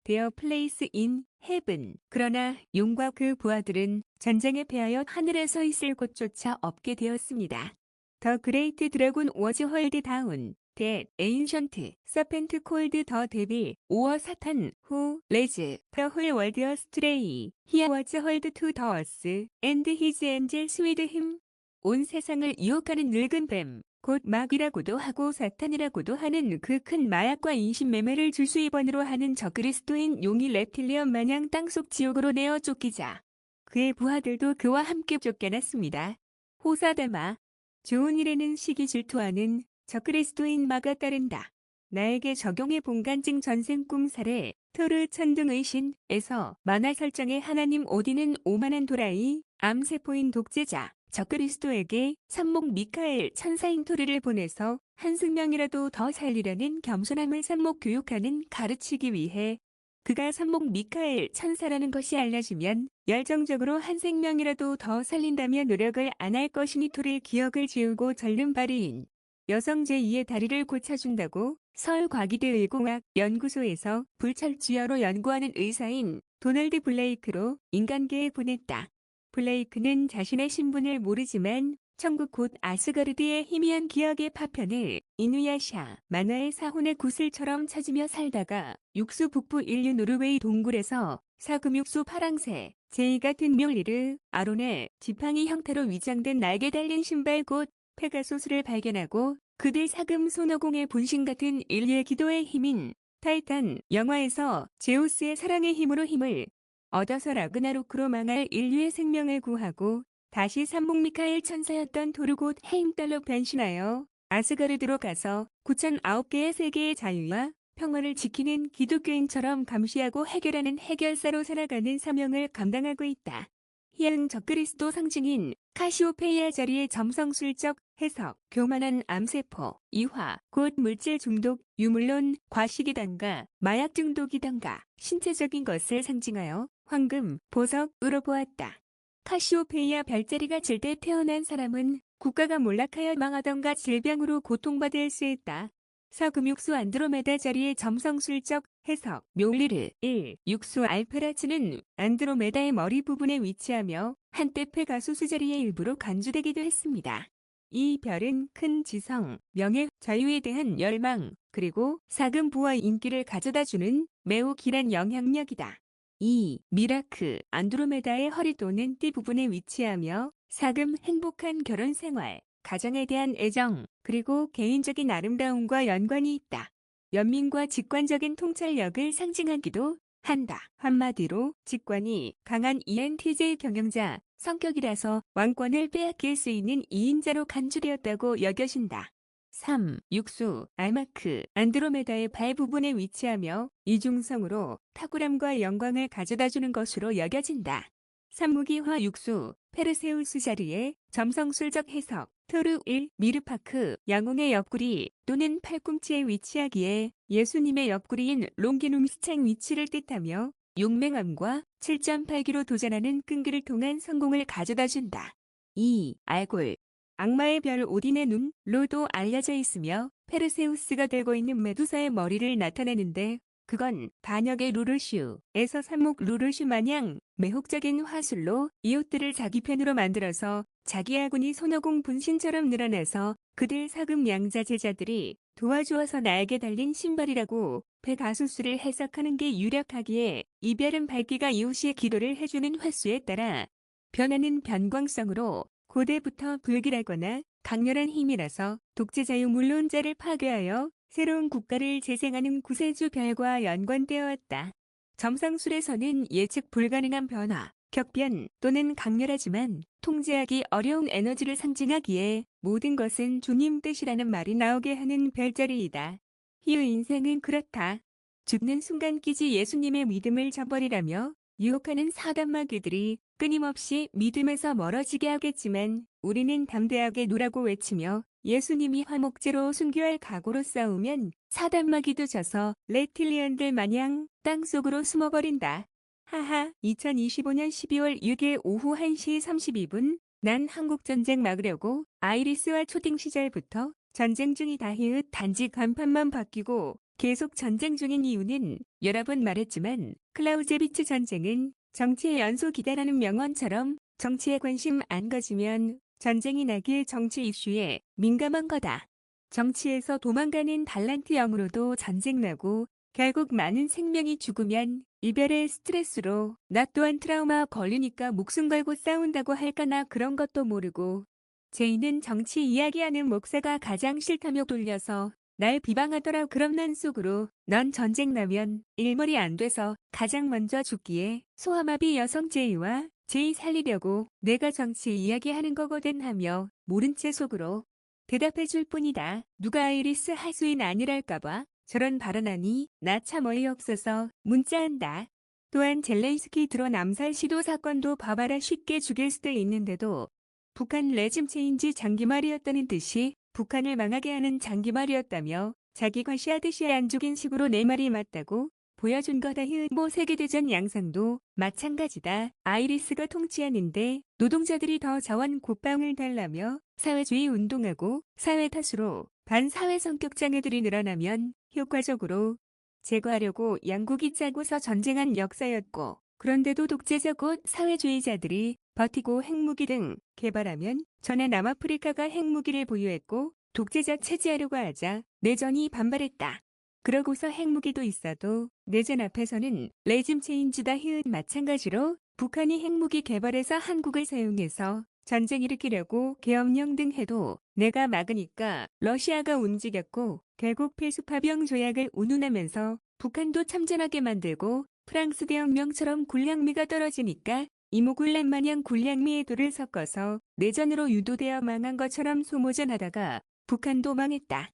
their place in heaven. 그러나 용과 그 부하들은 전쟁에 패하여 하늘에 서 있을 곳조차 없게 되었습니다. The great dragon was hurled down. That ancient serpent called the devil or Satan who leads the whole world astray. He was hurled to the earth and his angels with him. 온 세상을 유혹하는 늙은 뱀, 곧 마귀라고도 하고 사탄이라고도 하는 그 큰 마약과 인신매매를 줄수입원으로 하는 적그리스도인 용이 렙틸리언 마냥 땅속 지옥으로 내어 쫓기자 그의 부하들도 그와 함께 쫓겨났습니다. 호사다마. 좋은 일에는 시기 질투하는 적그리스도인 마가 따른다. 나에게 적용해 본간증 전생 꿈 사례 토르 천등의 신에서 만화 설정의 하나님 오딘은 오만한 도라이 암세포인 독재자 적그리스도에게 산목 미카엘 천사인 토르를 보내서 한 생명이라도 더 살리려는 겸손함을 산목 교육하는 가르치기 위해 그가 산목 미카엘 천사라는 것이 알려지면 열정적으로 한 생명이라도 더 살린다며 노력을 안 할 것이니 토르의 기억을 지우고 절름발이인 여성 제2의 다리를 고쳐준다고 서울과기대 의공학 연구소에서 불철주야로 연구하는 의사인 도널드 블레이크로 인간계에 보냈다. 블레이크는 자신의 신분을 모르지만 천국 곧 아스가르드의 희미한 기억의 파편을 이누야샤 만화의 사혼의 구슬처럼 찾으며 살다가 육수 북부 인류 노르웨이 동굴에서 사금육수 파랑새, 제이 같은 묘리르, 아론의 지팡이 형태로 위장된 날개 달린 신발 곧 페가소스를 발견하고 그들 사금 손오공의 분신 같은 인류의 기도의 힘인 타이탄 영화에서 제우스의 사랑의 힘으로 힘을 얻어서 라그나로크로 망할 인류의 생명을 구하고 다시 산목 미카엘 천사였던 토르 곧 헤임달로 변신하여 아스가르드로 가서 9,009개의 세계의 자유와 평화를 지키는 기독교인처럼 감시하고 해결하는 해결사로 살아가는 사명을 감당하고 있다. 희양 적그리스도 상징인 카시오페이아 자리의 점성술적 해석, 교만한 암세포, 이화, 곧 물질 중독, 유물론, 과식이던가 마약 중독이던가 신체적인 것을 상징하여 황금, 보석으로 보았다. 카시오페이아 별자리가 질 때 태어난 사람은 국가가 몰락하여 망하던가 질병으로 고통받을 수 있다. 서금육수 안드로메다 자리의 점성술적 해석 묘리르 1. 육수 알페라츠는 안드로메다의 머리 부분에 위치하며 한때 페가수스 자리의 일부로 간주되기도 했습니다. 이 별은 큰 지성, 명예, 자유에 대한 열망, 그리고 사금 부와 인기를 가져다주는 매우 길한 영향력이다. 2. 미라크 안드로메다의 허리 또는 띠 부분에 위치하며 사금 행복한 결혼 생활, 가정에 대한 애정, 그리고 개인적인 아름다움과 연관이 있다. 연민과 직관적인 통찰력을 상징하기도 한다. 한마디로 직관이 강한 ENTJ 경영자 성격이라서 왕권을 빼앗길 수 있는 2인자로 간주되었다고 여겨진다. 3. 육수 알마크 안드로메다의 발 부분에 위치하며 이중성으로 탁월함과 영광을 가져다주는 것으로 여겨진다. 산무기화 육수 페르세우스 자리에 점성술적 해석 토르 1. 미르파크 양홍의 옆구리 또는 팔꿈치에 위치하기에 예수님의 옆구리인 롱기눔 시창 위치를 뜻하며 용맹함과 7.8기로 도전하는 끈기를 통한 성공을 가져다준다. 2. 알골 악마의 별 오딘의 눈로도 알려져 있으며 페르세우스가 들고 있는 메두사의 머리를 나타내는데 그건 반역의 루르슈에서 산목 루르슈 마냥 매혹적인 화술로 이웃들을 자기 편으로 만들어서 자기 아군이 손오공 분신처럼 늘어나서 그들 사금 양자 제자들이 도와주어서 날개 달린 신발이라고 페가수스를 해석하는 게 유력하기에 이별은 밝기가 이웃의 기도를 해주는 횟수에 따라 변하는 변광성으로 고대부터 불길하거나 강렬한 힘이라서 독재자 유물론자를 파괴하여 새로운 국가를 재생하는 구세주 별과 연관되어 왔다. 점성술에서는 예측 불가능한 변화, 격변 또는 강렬하지만 통제하기 어려운 에너지를 상징하기에 모든 것은 주님 뜻이라는 말이 나오게 하는 별자리이다. 희의 인생은 그렇다. 죽는 순간까지 예수님의 믿음을 저버리라며 유혹하는 사단마귀들이 끊임없이 믿음에서 멀어지게 하겠지만 우리는 담대하게 노라고 외치며 예수님이 화목제로 순교할 각오로 싸우면 사단마귀도 져서 레틸리언들 마냥 땅속으로 숨어버린다. 하하. 2025년 12월 6일 오후 1시 32분 난 한국전쟁 막으려고 아이리스와 초딩 시절부터 전쟁 중이다. 히읗. 단지 간판만 바뀌고 계속 전쟁 중인 이유는 여러 번 말했지만 클라우제비츠 전쟁은 정치의 연속이다라는 명언처럼 정치에 관심 안 가지면 전쟁이 나길 정치 이슈에 민감한 거다. 정치에서 도망가는 달란트 영으로도 전쟁 나고 결국 많은 생명이 죽으면 이별의 스트레스로 나 또한 트라우마 걸리니까 목숨 걸고 싸운다고 할까나 그런 것도 모르고 제이는 정치 이야기하는 목사가 가장 싫다며 돌려서 날 비방하더라. 그럼 난 속으로 넌 전쟁 나면 일머리 안 돼서 가장 먼저 죽기에 소아마비 여성 제이와 제이 살리려고 내가 정치 이야기하는 거거든 하며 모른 채 속으로 대답해 줄 뿐이다. 누가 아이리스 하수인 아니랄까봐 저런 발언하니 나 참 어이없어서 문자한다. 또한 젤렌스키 드론 암살 시도 사건도 봐봐라. 쉽게 죽일 수도 있는데도 북한 레짐 체인지 장기말이었다는 듯이 북한을 망하게 하는 장기말이었다며 자기 과시하듯이 안 죽인 식으로 내 말이 맞다고 보여준 거다. 뭐 세계대전 양상도 마찬가지다. 아이리스가 통치하는데 노동자들이 더 자원 국방을 달라며 사회주의 운동하고 사회 탓으로 반사회 성격 장애들이 늘어나면 효과적으로 제거하려고 양국이 짜고서 전쟁한 역사였고 그런데도 독재자 곧 사회주의자들이 버티고 핵무기 등 개발하면 전에 남아프리카가 핵무기를 보유했고 독재자 체제하려고 하자 내전이 반발했다. 그러고서 핵무기도 있어도 내전 앞에서는 레짐 체인지다. 마찬가지로 북한이 핵무기 개발해서 한국을 사용해서 전쟁 일으키려고 계엄령 등 해도 내가 막으니까 러시아가 움직였고 결국 필수파병 조약을 운운하면서 북한도 참전하게 만들고 프랑스 대혁명처럼 군량미가 떨어지니까 이모군란 마냥 군량미에 돌을 섞어서 내전으로 유도되어 망한 것처럼 소모전하다가 북한도 망했다.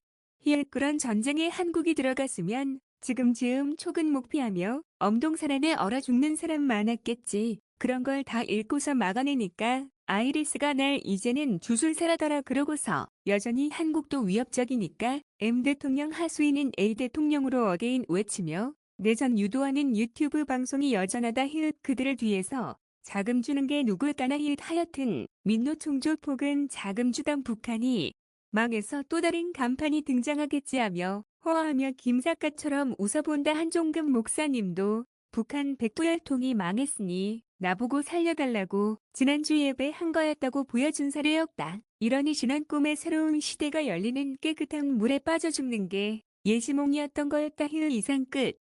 그런 전쟁에 한국이 들어갔으면 지금쯤 초근 목피하며 엄동산안에 얼어 죽는 사람 많았겠지. 그런 걸 다 읽고서 막아내니까 아이리스가 날 이제는 주술사라더라. 그러고서 여전히 한국도 위협적이니까 M 대통령 하수인은 A 대통령으로 어게인 외치며 내전 유도하는 유튜브 방송이 여전하다. 그들을 뒤에서 자금 주는 게 누굴까나. 하여튼 민노총족 혹은 자금 주던 북한이 망해서 또 다른 간판이 등장하겠지 하며 호화하며 김작가처럼 웃어본다. 한종금 목사님도 북한 백두혈통이 망했으니 나보고 살려달라고 지난주 예배한 거였다고 보여준 사례였다. 이러니 지난 꿈에 새로운 시대가 열리는 깨끗한 물에 빠져 죽는 게 예지몽이었던 거였다. 이상 끝.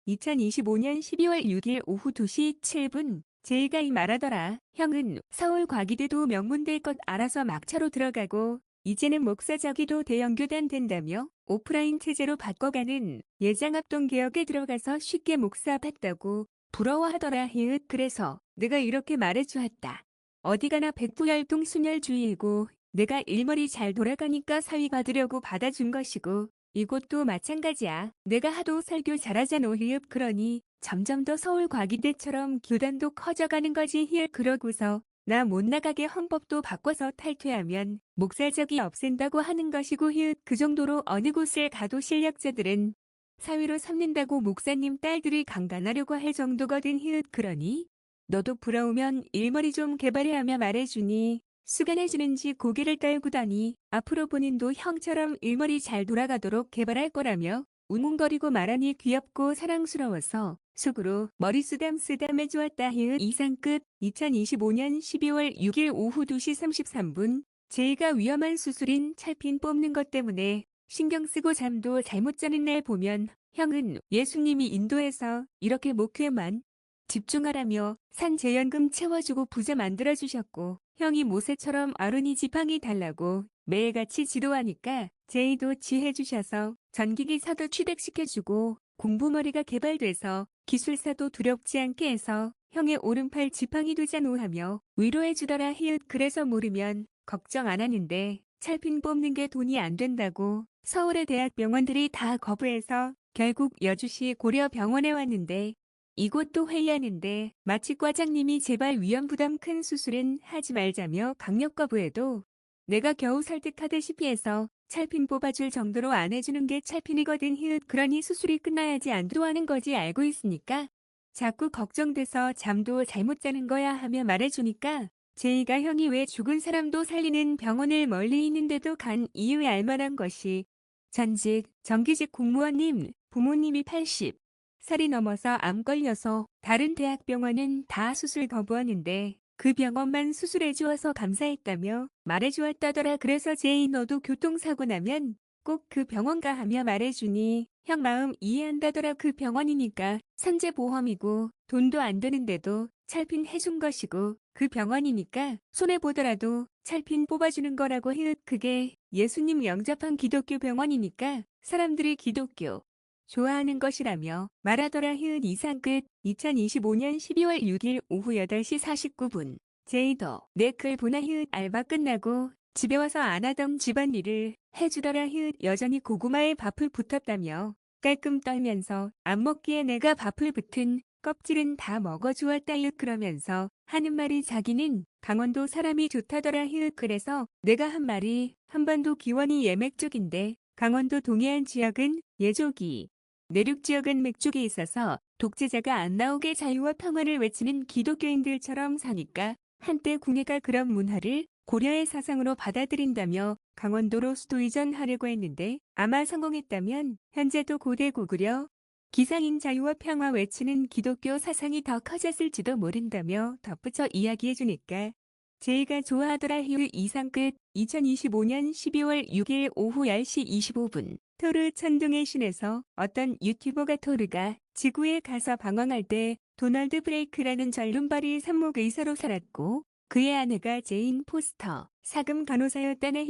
(2025년 12월 6일) 오후 2시 7분 제이가 이 말하더라. 형은 서울 과기대도 명문될 것 알아서 막차로 들어가고 이제는 목사저기도 대형교단 된다며 오프라인 체제로 바꿔가는 예장합동 개혁에 들어가서 쉽게 목사 봤다고 부러워하더라. 그래서 내가 이렇게 말해주었다. 어디 가나 백두혈통 순혈주의이고 내가 일머리 잘 돌아가니까 사위 받으려고 받아준 것이고 이곳도 마찬가지야. 내가 하도 설교 잘하잖아. 그러니 점점 더 서울 과기대처럼 교단도 커져가는 거지. 그러고서 나 못 나가게 헌법도 바꿔서 탈퇴하면 목사적이 없앤다고 하는 것이고 그 정도로 어느 곳을 가도 실력자들은 사위로 삼는다고 목사님 딸들이 강간하려고 할 정도거든. 그러니 너도 부러우면 일머리 좀 개발해하며 말해주니 수간해주는지 고개를 떨구더니 앞으로 본인도 형처럼 일머리 잘 돌아가도록 개발할 거라며 우뭉거리고 말하니 귀엽고 사랑스러워서 속으로 머리 쓰담쓰담 해주었다. 이상 끝. 2025년 12월 6일 오후 2시 33분 제이가 위험한 수술인 찰핀 뽑는 것 때문에 신경 쓰고 잠도 잘못 자는 날 보면 형은 예수님이 인도해서 이렇게 목회만 집중하라며 산재연금 채워주고 부자 만들어주셨고 형이 모세처럼 어른이 지팡이 달라고 매일같이 지도하니까 제이도 지혜주셔서 전기기사도 취득시켜주고 공부머리가 개발돼서 기술사도 두렵지 않게 해서 형의 오른팔 지팡이 두자노 하며 위로해주더라. 그래서 모르면 걱정 안 하는데 찰핀 뽑는 게 돈이 안 된다고 서울의 대학병원들이 다 거부해서 결국 여주시 고려병원에 왔는데 이곳도 회의하는데 마치 과장님이 제발 위험 부담 큰 수술은 하지 말자며 강력 거부해도 내가 겨우 설득하다시피 해서 찰핀 뽑아줄 정도로 안 해주는 게 찰핀이거든. 그러니 수술이 끝나야지 안도 하는 거지. 알고 있으니까 자꾸 걱정돼서 잠도 잘못 자는 거야 하며 말해주니까 제이가 형이 왜 죽은 사람도 살리는 병원을 멀리 있는데도 간 이유에 알만한 것이 전직 정기직 공무원님 부모님이 80살이 넘어서 암 걸려서 다른 대학병원은 다 수술 거부하는데 그 병원만 수술해 주어서 감사했다며 말해주었다더라. 그래서 제이 너도 교통사고 나면 꼭 그 병원 가 하며 말해주니 형 마음 이해한다더라. 그 병원이니까 산재보험이고 돈도 안 드는데도 찰핀 해준 것이고 그 병원이니까 손해보더라도 찰핀 뽑아주는 거라고. 그게 예수님 영접한 기독교 병원이니까 사람들이 기독교 좋아하는 것이라며 말하더라. 이상 끝. 2025년 12월 6일 오후 8시 49분. 제이더 내 글 보나. 알바 끝나고 집에 와서 안 하던 집안일을 해주더라. 여전히 고구마에 밥을 붙었다며 깔끔 떨면서 안 먹기에 내가 밥을 붙은 껍질은 다 먹어주었다. 그러면서 하는 말이 자기는 강원도 사람이 좋다더라. 그래서 내가 한 말이 한반도 기원이 예맥 쪽인데 강원도 동해안 지역은 예족이 내륙 지역은 맥쪽이 있어서 독재자가 안 나오게 자유와 평화를 외치는 기독교인들처럼 사니까 한때 궁예가 그런 문화를 고려의 사상으로 받아들인다며 강원도로 수도 이전하려고 했는데 아마 성공했다면 현재도 고대 고구려 기상인 자유와 평화 외치는 기독교 사상이 더 커졌을지도 모른다며 덧붙여 이야기해주니까 제이가 좋아하더라. 이상 끝. 2025년 12월 6일 오후 10시 25분. 토르 천둥의 신에서 어떤 유튜버가 토르가 지구에 가서 방황할 때 도널드 브레이크라는 절름발이 산목 의사로 살았고 그의 아내가 제인 포스터 사금 간호사였다네.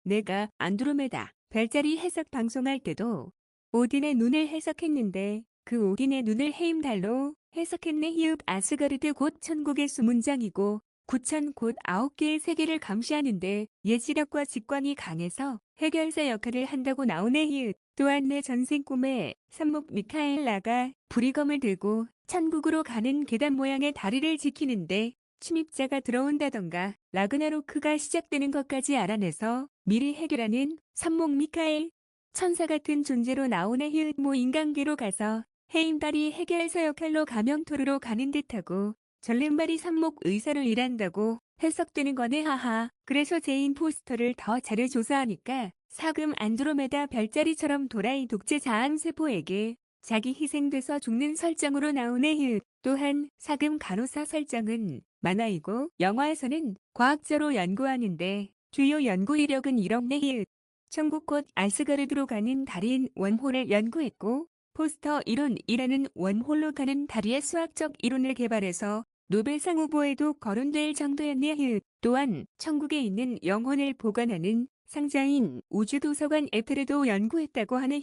내가 안드로메다 별자리 해석 방송할 때도 오딘의 눈을 해석했는데 그 오딘의 눈을 헤임달로 해석했네. 아스가르드 곧 천국의 수문장이고 9천 곧 9개의 세계를 감시하는데 예지력과 직관이 강해서 해결사 역할을 한다고 나오네. 또한 내 전생 꿈에 산목 미카엘라가 부리검을 들고 천국으로 가는 계단 모양의 다리를 지키는데 침입자가 들어온다던가 라그나로크가 시작되는 것까지 알아내서 미리 해결하는 산목 미카엘 천사 같은 존재로 나오네. 인간계로 가서 해임발이 해결사 역할로 가명토르로 가는 듯하고 전륜발이 산목 의사로 일한다고 해석되는 거네. 하하. 그래서 제인 포스터를 더 자료 조사하니까 사금 안드로메다 별자리처럼 도라이 독재자 암세포에게 자기 희생돼서 죽는 설정으로 나오네. 또한 사금 간호사 설정은 만화이고 영화에서는 과학자로 연구하는데 주요 연구 이력은 이렇네. 천국 곧 아스가르드로 가는 다리인 원홀을 연구했고 포스터 이론이라는 원홀로 가는 다리의 수학적 이론을 개발해서 노벨상 후보에도 거론될 정도였네. 또한 천국에 있는 영혼을 보관하는 상자인 우주도서관 에페르도 연구했다고 하네.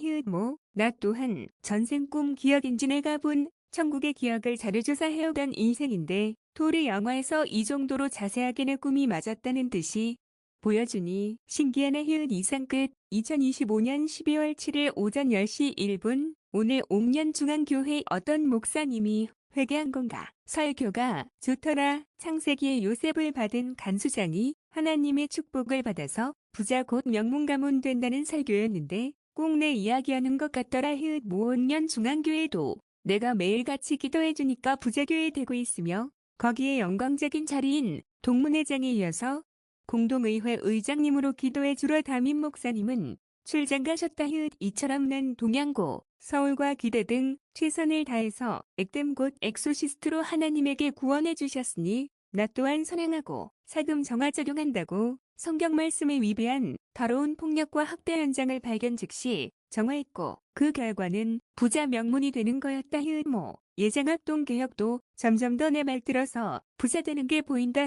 나 또한 전생 꿈 기억인지 내가 본 천국의 기억을 자료조사해오던 인생인데 토르 영화에서 이 정도로 자세하게 내 꿈이 맞았다는 듯이 보여주니 신기하네. 이상 끝. 2025년 12월 7일 오전 10시 1분. 오늘 옥년중앙교회 어떤 목사님이 회개한 건가? 설교가 좋더라. 창세기의 요셉을 받은 간수장이 하나님의 축복을 받아서 부자 곧 명문가문 된다는 설교였는데 꼭 내 이야기하는 것 같더라. 옥년중앙교회도 내가 매일같이 기도해주니까 부자교회 되고 있으며 거기에 영광적인 자리인 동문회장에 이어서 공동의회 의장님으로 기도해주러 담임 목사님은 출장 가셨다. 이처럼 난 동양고, 서울과 기대 등 최선을 다해서 액땜 곧 엑소시스트로 하나님에게 구원해 주셨으니 나 또한 선행하고 사금 정화 적용한다고 성경 말씀에 위배한 더러운 폭력과 학대 현장을 발견 즉시 정화했고 그 결과는 부자 명문이 되는 거였다. 예장합동 개혁도 점점 더 내 말 들어서 부자 되는 게 보인다.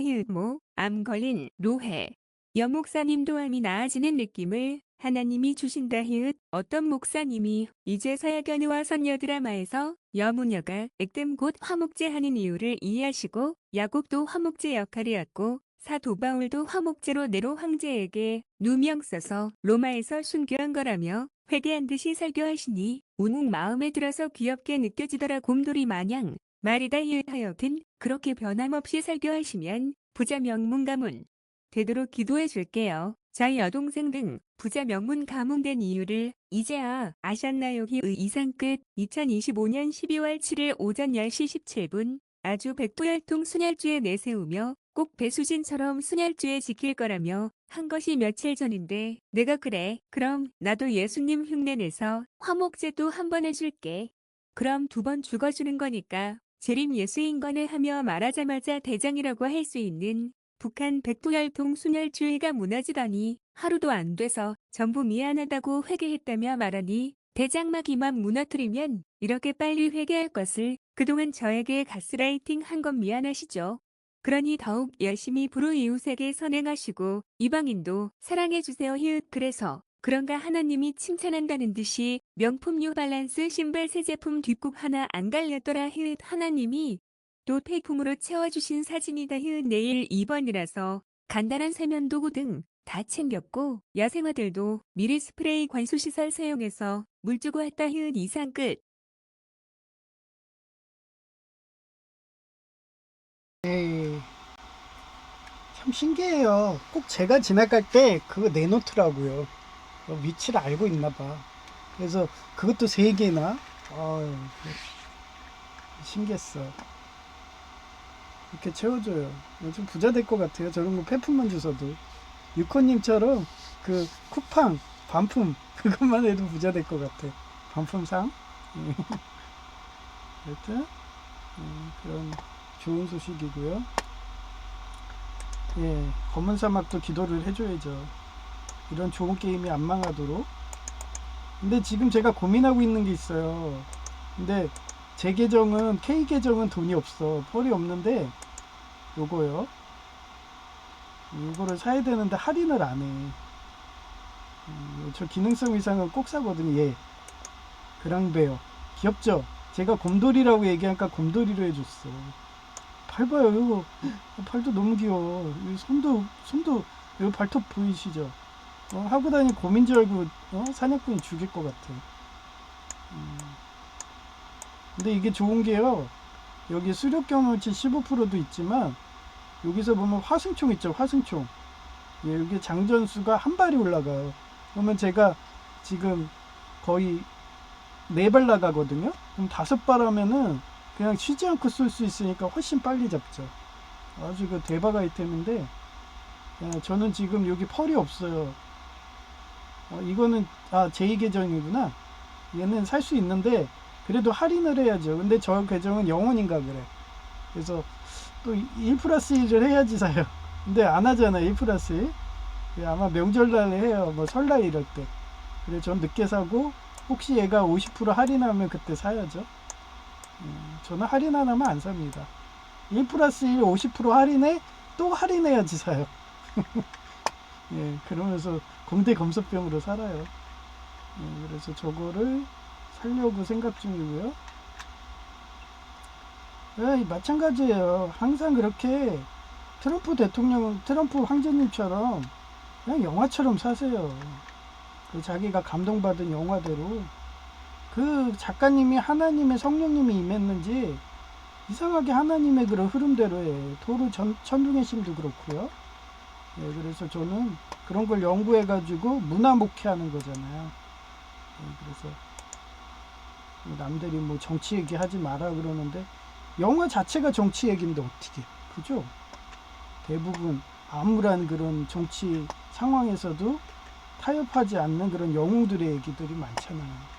암 걸린 노회 여목사님도 암이 나아지는 느낌을 하나님이 주신다 히읗 어떤 목사님이 이제서야 견우와 선녀 드라마에서 여무녀가 액땜 곧 화목제 하는 이유를 이해하시고 야곱도 화목제 역할이었고 사도 바울도 화목제로 네로 황제에게 누명 써서 로마에서 순교한 거라며 회개한 듯이 설교하시니 우는 마음에 들어서 귀엽게 느껴지더라. 곰돌이 마냥 말이다 히읗 하여튼 그렇게 변함없이 설교하시면 부자 명문 가문 되도록 기도해 줄게요. 저희 여동생 등 부자 명문 가문된 이유를 이제야 아셨나요? 의 이상 끝. 2025년 12월 7일 오전 10시 17분 아주 백두혈통 순혈주에 내세우며 꼭 배수진처럼 순혈주에 지킬 거라며 한 것이 며칠 전인데 내가 그래. 그럼 나도 예수님 흉내내서 화목제도 한번 해줄게. 그럼 2번 죽어주는 거니까 재림 예수인권을 하며 말하자마자 대장이라고 할 수 있는 북한 백두혈통 순혈주의가 무너지더니 하루도 안 돼서 전부 미안하다고 회개했다며 말하니 대장마기만 무너뜨리면 이렇게 빨리 회개할 것을 그동안 저에게 가스라이팅 한 건 미안하시죠. 그러니 더욱 열심히 불우이웃에게 선행하시고 이방인도 사랑해주세요. 히읗 그래서 그런가 하나님이 칭찬한다는 듯이 명품 뉴발란스 신발 새 제품 뒷국 하나 안 갈렸더라. 히읗 하나님이 또 폐품으로 채워주신 사진이다. 히읗 내일 2번이라서 간단한 세면 도구 등 다 챙겼고 야생화들도 미리 스프레이 관수시설 사용해서 물 주고 왔다. 히읗 이상 끝. 에이, 참 신기해요. 꼭 제가 지나갈 때 그거 내놓더라고요. 위치를 알고 있나 봐. 그래서 그것도 3개나. 아유, 신기했어. 이렇게 채워줘요. 좀 부자 될 것 같아요. 저런 거 폐품만 주셔도. 유코님처럼 그 쿠팡, 반품 그것만 해도 부자 될 것 같아. 반품상. 하여튼 그런 좋은 소식이고요. 예, 검은 사막도 기도를 해줘야죠. 이런 좋은 게임이 안 망하도록. 근데 지금 제가 고민하고 있는 게 있어요. 근데 제 계정은 K 계정은 돈이 없어. 펄이 없는데 요거요. 요거를 사야 되는데 할인을 안 해. 저 기능성 이상은 꼭 사거든요. 예. 그랑베어 귀엽죠? 제가 곰돌이라고 얘기하니까 곰돌이로 해줬어. 팔 봐요. 이거 팔도 너무 귀여워. 이 손도 이거 발톱 보이시죠? 하고 다니 곰인 줄 알고 사냥꾼이 죽일 것 같아. 근데 이게 좋은 게요. 여기 수력 경험치 15%도 있지만 여기서 보면 화승총 있죠. 화승총. 예, 여기 장전수가 한 발이 올라가요. 그러면 제가 지금 거의 4발 나가거든요. 그럼 5발 하면은 그냥 쉬지 않고 쏠 수 있으니까 훨씬 빨리 잡죠. 아주 그 대박 아이템인데 저는 지금 여기 펄이 없어요. 이거는 제2 계정이구나. 얘는 살 수 있는데 그래도 할인을 해야죠. 근데 저 계정은 영원인가 그래. 그래서 또 1+1을 해야지 사요. 근데 안 하잖아요. 1+1. 아마 명절날 해요. 뭐 설날 이럴 때. 그래 전 늦게 사고 혹시 얘가 50% 할인하면 그때 사야죠. 저는 할인 안 하면 안 삽니다. 1+1 50% 할인해 또 할인해야지 사요. 예, 그러면서 공대 검소병으로 살아요. 예, 그래서 저거를 살려고 생각 중이고요. 예, 마찬가지예요. 항상 그렇게 트럼프 황제님처럼 그냥 영화처럼 사세요. 그 자기가 감동받은 영화대로. 그 작가님이 하나님의 성령님이 임했는지 이상하게 하나님의 그런 흐름대로 해. 도로 천둥의 심도 그렇고요. 예, 그래서 저는 그런 걸 연구해가지고 문화 목회하는 거잖아요. 예, 그래서 남들이 뭐 정치 얘기 하지 마라 그러는데 영화 자체가 정치 얘기인데 어떻게, 그죠? 대부분 암울한 그런 정치 상황에서도 타협하지 않는 그런 영웅들의 얘기들이 많잖아요.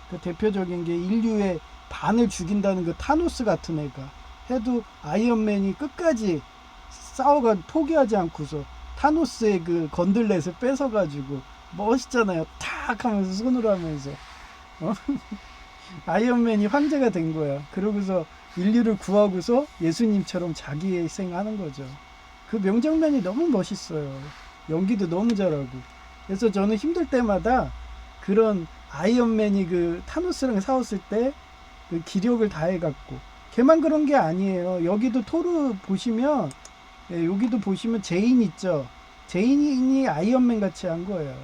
그 대표적인 게 인류의 반을 죽인다는 그 타노스 같은 애가 해도 아이언맨이 끝까지 싸워가 포기하지 않고서 타노스의 그 건들렛을 뺏어가지고 멋있잖아요. 탁 하면서 손으로 하면서 아이언맨이 황제가 된 거야. 그러고서 인류를 구하고서 예수님처럼 자기 희생하는 거죠. 그 명장면이 너무 멋있어요. 연기도 너무 잘하고. 그래서 저는 힘들 때마다 그런 아이언맨이 그 타노스랑 싸웠을 때 그 기력을 다해갖고, 걔만 그런 게 아니에요. 여기도 토르 보시면, 예, 여기도 보시면 제인 있죠. 제인이 아이언맨 같이 한 거예요.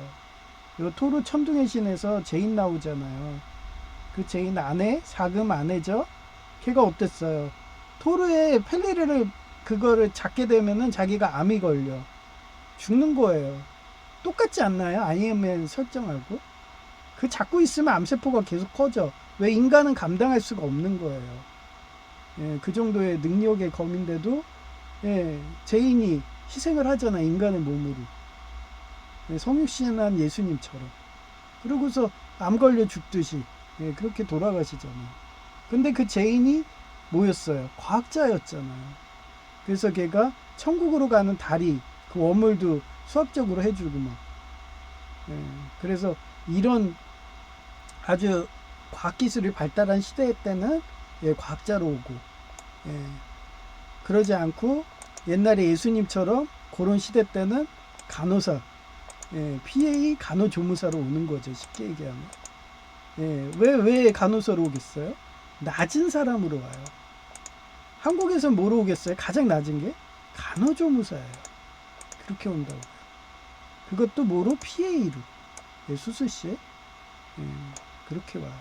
요 토르 천둥의 신에서 제인 나오잖아요. 그 제인 아내, 사금 아내죠. 걔가 어땠어요? 토르의 펠리르를 그거를 잡게 되면은 자기가 암이 걸려 죽는 거예요. 똑같지 않나요? 아이언맨 설정하고. 그 잡고 있으면 암세포가 계속 커져. 왜? 인간은 감당할 수가 없는 거예요. 예, 그 정도의 능력의 검인데도, 예, 제인이 희생을 하잖아, 인간의 몸으로. 예, 성육신한 예수님처럼. 그러고서 암 걸려 죽듯이, 예, 그렇게 돌아가시잖아요. 근데 그 제인이 뭐였어요? 과학자였잖아요. 그래서 걔가 천국으로 가는 다리, 그 워물도 수학적으로 해주고 막. 예, 그래서 이런 아주 과학기술이 발달한 시대 때는, 예, 과학자로 오고, 예, 그러지 않고 옛날에 예수님처럼 그런 시대 때는 간호사, 예, PA 간호조무사로 오는 거죠. 쉽게 얘기하면. 예, 왜 간호사로 오겠어요? 낮은 사람으로 와요. 한국에서 뭐로 오겠어요? 가장 낮은 게 간호조무사예요. 그렇게 온다고. 그것도 뭐로? PA로. 예, 수술실. 예, 그렇게 와요.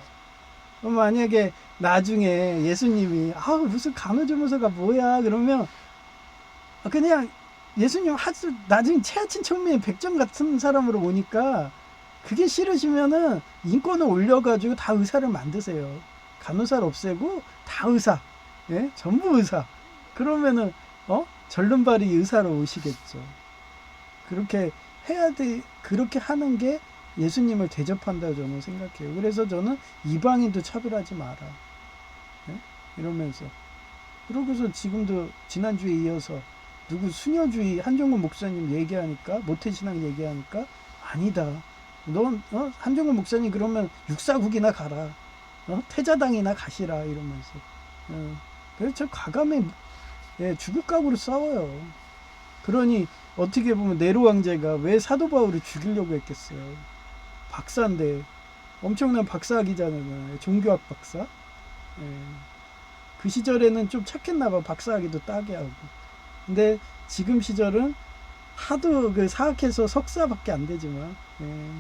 그럼 만약에 나중에 예수님이 무슨 간호조무사가 뭐야 그러면 그냥 예수님 나중에 최하층 천민의 백정 같은 사람으로 오니까 그게 싫으시면은 인권을 올려가지고 다 의사를 만드세요. 간호사를 없애고 다 의사. 예? 전부 의사. 그러면은 절름발이 의사로 오시겠죠. 그렇게 해야 돼. 그렇게 하는 게 예수님을 대접한다고 저는 생각해요. 그래서 저는 이방인도 차별하지 마라. 예? 이러면서. 그러고서 지금도 지난주에 이어서 누구 수녀주의 한종근 목사님 얘기하니까, 모태신앙 얘기하니까, 아니다. 넌 한종근 목사님 그러면 육사국이나 가라. 태자당이나 가시라 이러면서. 그래서 저 과감히, 예, 죽을 각오로 싸워요. 그러니 어떻게 보면 네로 황제가 왜 사도 바울을 죽이려고 했겠어요. 박사인데, 엄청난 박사학위잖아요. 종교학 박사. 예. 그 시절에는 좀 착했나봐. 박사학위도 따게 하고. 근데 지금 시절은 하도 그 사학해서 석사밖에 안 되지만, 예,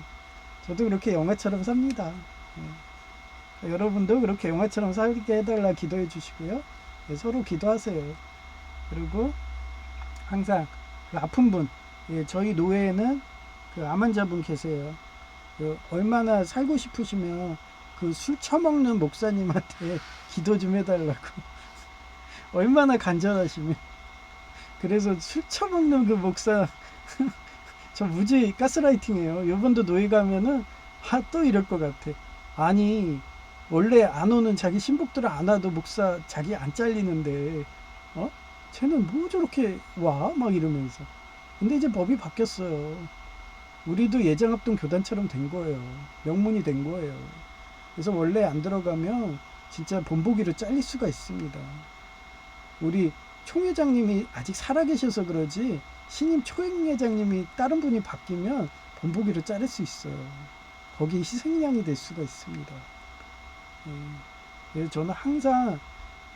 저도 그렇게 영화처럼 삽니다. 예. 여러분도 그렇게 영화처럼 살게 해달라 기도해 주시고요. 예, 서로 기도하세요. 그리고 항상 그 아픈 분, 예, 저희 노회에는 그 암 환자분 계세요. 얼마나 살고 싶으시면 그 술 처먹는 목사님한테 기도 좀 해달라고. 얼마나 간절하시면. 그래서 술 처먹는 그 목사 저 무지 가스라이팅이에요. 요번도 노예 가면은 또 이럴 것 같아. 아니 원래 안 오는 자기 신복들을 안 와도 목사 자기 안 잘리는데 쟤는 뭐 저렇게 와? 막 이러면서. 근데 이제 법이 바뀌었어요. 우리도 예장합동 교단처럼 된 거예요. 명문이 된 거예요. 그래서 원래 안 들어가면 진짜 본보기로 잘릴 수가 있습니다. 우리 총회장님이 아직 살아계셔서 그러지, 신임 총회장님이 다른 분이 바뀌면 본보기로 자를 수 있어요. 거기 희생양이 될 수가 있습니다. 그래서 저는 항상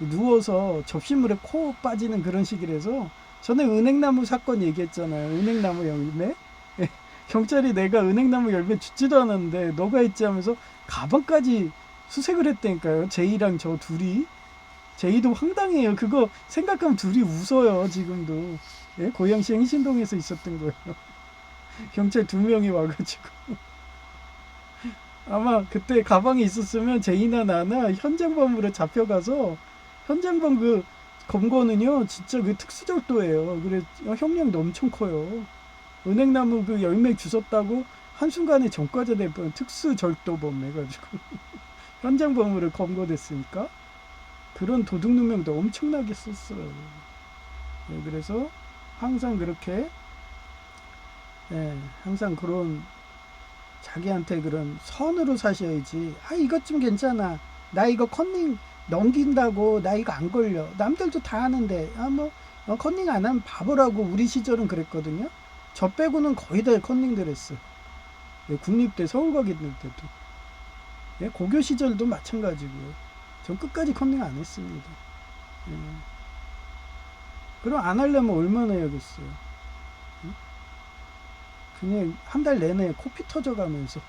누워서 접시물에 코 빠지는 그런 식이라서, 저는 은행나무 사건 얘기했잖아요. 은행나무 열매. 경찰이 내가 은행나무 열매 줍지도 않았는데 너가 있지 하면서 가방까지 수색을 했다니까요. 제이랑 저 둘이. 제이도 황당해요. 그거 생각하면 둘이 웃어요. 지금도. 예? 고양시 행신동에서 있었던 거예요. 경찰 2명이 와가지고. 아마 그때 가방에 있었으면 제이나 나나 현장범으로 잡혀가서, 현장범 그 검거는요 진짜 그 특수절도예요. 그래 형량도 엄청 커요. 은행나무 그 열매 주웠다고 한순간에 전과자 될 뻔, 특수절도범 해가지고 현장범으로 검거됐으니까. 그런 도둑누명도 엄청나게 썼어요. 네, 그래서 항상 그렇게, 예, 항상 그런 자기한테 그런 선으로 사셔야지. 이것 좀 괜찮아. 나 이거 컨닝 넘긴다고 나 이거 안 걸려. 남들도 다 하는데 컨닝 안 하면 바보라고. 우리 시절은 그랬거든요. 저 빼고는 거의 다 컨닝들 했어. 예, 국립대 서울 가겠을 때도. 예, 고교 시절도 마찬가지고요. 전 끝까지 컨닝 안 했습니다. 예. 그럼 안 하려면 얼마나 해야겠어요. 예? 그냥 한 달 내내 코피 터져가면서.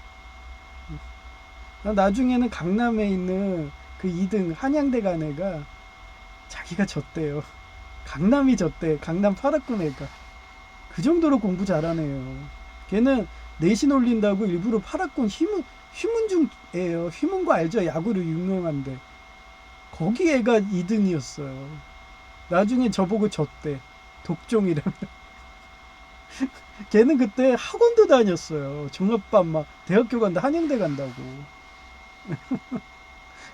나중에는 강남에 있는 그 2등 한양대 간 애가 자기가 졌대요. 강남이 졌대. 강남 8학군 애가. 그 정도로 공부 잘하네요. 걔는 내신 올린다고 일부러 8학군 휘문중애예요. 휘문고 알죠? 야구로 유명한데. 거기 애가 2등이었어요. 나중에 저보고 졌대. 독종이라며. 걔는 그때 학원도 다녔어요. 종합반 막 대학교 간다 한양대 간다고.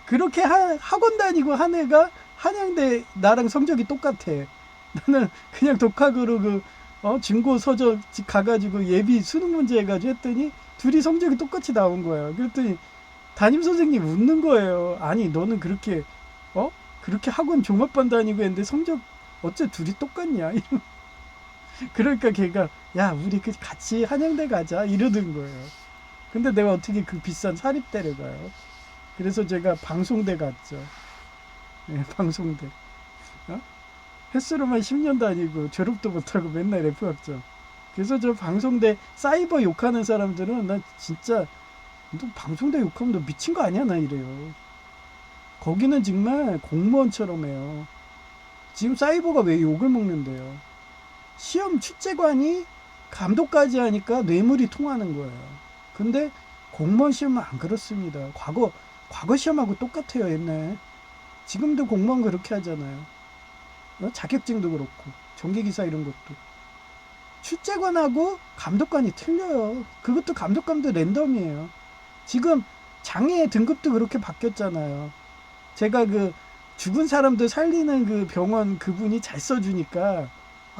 그렇게 학원 다니고 한 애가 한양대 나랑 성적이 똑같아. 나는 그냥 독학으로 중고 서적 가가지고 예비 수능 문제 해가지고 했더니 둘이 성적이 똑같이 나온 거야. 그랬더니 담임 선생님 웃는 거예요. 아니 너는 그렇게 그렇게 학원 종합반 다니고 했는데 성적 어째 둘이 똑같냐? 그러니까 걔가 야 우리 같이 한양대 가자 이러는 거예요. 근데 내가 어떻게 그 비싼 사립대를 가요? 그래서 제가 방송대 갔죠. 네, 방송대. 횟수로만 10년 다니고 졸업도 못하고 맨날 F학점. 그래서 저 방송대 사이버 욕하는 사람들은 나 진짜 너 방송대 욕하면 너 미친 거 아니야? 나 이래요. 거기는 정말 공무원처럼 해요. 지금 사이버가 왜 욕을 먹는데요? 시험 출제관이 감독까지 하니까 뇌물이 통하는 거예요. 근데 공무원 시험은 안 그렇습니다. 과거 시험하고 똑같아요. 옛날. 지금도 공무원 그렇게 하잖아요. 자격증도 그렇고 전기기사 이런 것도. 출제관하고 감독관이 틀려요. 그것도 감독관도 랜덤이에요. 지금 장애 등급도 그렇게 바뀌었잖아요. 제가 죽은 사람들 살리는 그 병원 그분이 잘 써주니까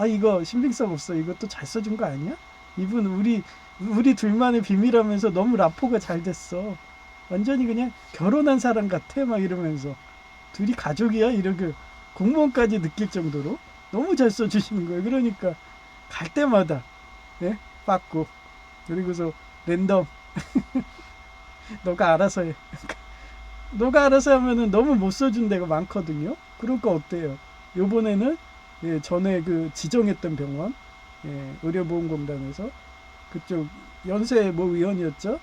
이거 신빙성 없어. 이것도 잘 써준 거 아니야? 이분 우리 둘만의 비밀하면서 너무 라포가 잘 됐어. 완전히 그냥 결혼한 사람 같아 막 이러면서 둘이 가족이야 이러고 공무원까지 느낄 정도로 너무 잘 써주시는 거예요. 그러니까 갈 때마다 빠꾸 그리고서 랜덤 너가 알아서 해. 너가 알아서 하면은 너무 못 써준 데가 많거든요. 그러니까 어때요? 요번에는 전에 지정했던 병원 의료보험공단에서 그쪽 연세 의원이었죠.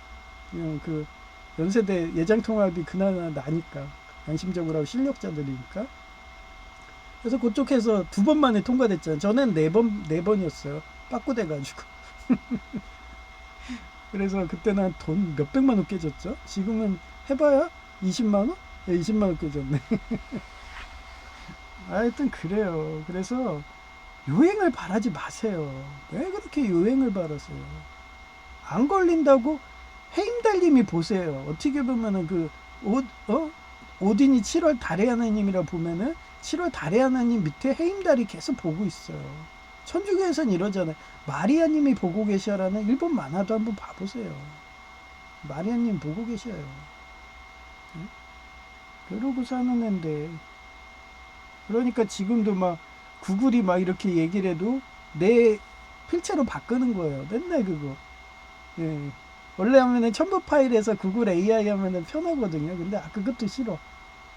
연세대 예장통합이 그나마 나니까 양심적으로 하고 실력자들이니까. 그래서 그쪽에서 2번 만에 통과됐잖아요. 전엔 4번이었어요. 빠꾸돼가지고. 그래서 그때는 돈 몇백만 원 깨졌죠. 지금은 해봐야 20만 원? 20만 원 깨졌네. 하여튼 그래요. 그래서 요행을 바라지 마세요. 왜 그렇게 요행을 바라세요? 안 걸린다고 해임달님이 보세요. 어떻게 보면은 오딘이 7월 달의 하나님이라 보면은 7월 달의 하나님 밑에 해임달이 계속 보고 있어요. 천주교에서는 이러잖아요. 마리아님이 보고 계셔라는 일본 만화도 한번 봐보세요. 마리아님 보고 계셔요. 응? 그러고 사는 앤데. 그러니까 지금도 막 구글이 막 이렇게 얘기를 해도 내 필체로 바꾸는 거예요. 맨날 그거. 예. 원래 하면은 첨부 파일에서 구글 AI 하면은 편하거든요. 근데 그것도 싫어.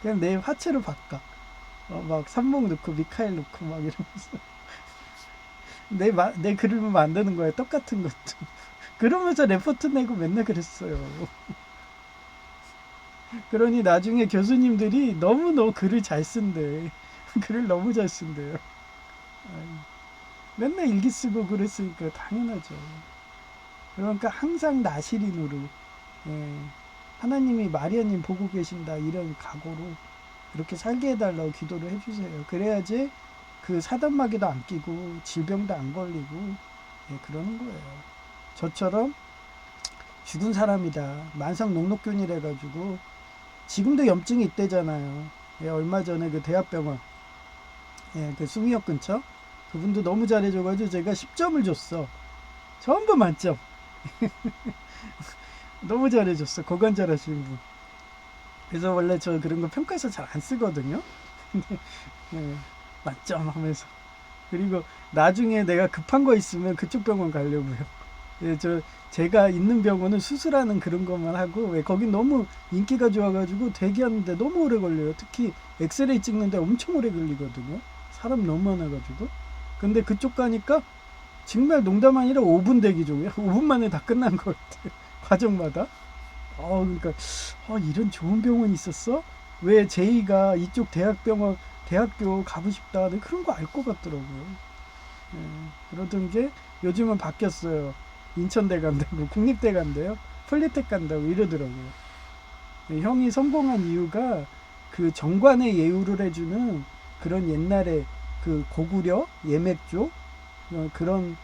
그냥 내 화체로 바꿔. 막 삼목 넣고 미카엘 넣고 막 이러면서 내 글을 만드는 거예요. 똑같은 것도. 그러면서 레포트 내고 맨날 그랬어요. 그러니 나중에 교수님들이 너무 너 글을 잘 쓴대. 글을 너무 잘 쓴대요. 맨날 일기 쓰고 그랬으니까 당연하죠. 그러니까 항상 나시린으로 하나님이 마리아님 보고 계신다 이런 각오로 그렇게 살게 해달라고 기도를 해주세요. 그래야지 사단마귀도 안 끼고 질병도 안 걸리고 그러는 거예요. 저처럼 죽은 사람이다 만성 녹록균이라 해가지고 지금도 염증이 있대잖아요. 얼마 전에 대학병원 숭이역 근처 그분도 너무 잘해줘가지고 제가 10점을 줬어. 전부 만점. 너무 잘해줬어. 고관절 하시는 분. 그래서 원래 저 그런 거 평가서 잘 안 쓰거든요. 근데 만점 하면서. 그리고 나중에 내가 급한 거 있으면 그쪽 병원 가려고요. 예, 제가 있는 병원은 수술하는 그런 것만 하고, 왜 거긴 너무 인기가 좋아가지고 대기하는데 너무 오래 걸려요. 특히 엑스레이 찍는데 엄청 오래 걸리거든요. 사람 너무 많아가지고. 근데 그쪽 가니까 정말 농담 아니라 5분 대기 중이에요. 5분 만에 다 끝난 것 같아요. 과정마다. 그러니까 이런 좋은 병원이 있었어? 왜 제이가 이쪽 대학병원 대학교 가고 싶다는 그런 거 알 것 같더라고요. 예, 그러던 게 요즘은 바뀌었어요. 인천대 간다고 국립대 간대요. 폴리텍 간다고 이러더라고요. 예, 형이 성공한 이유가 그 정관의 예우를 해주는 그런 옛날에 그 고구려 예맥조 그런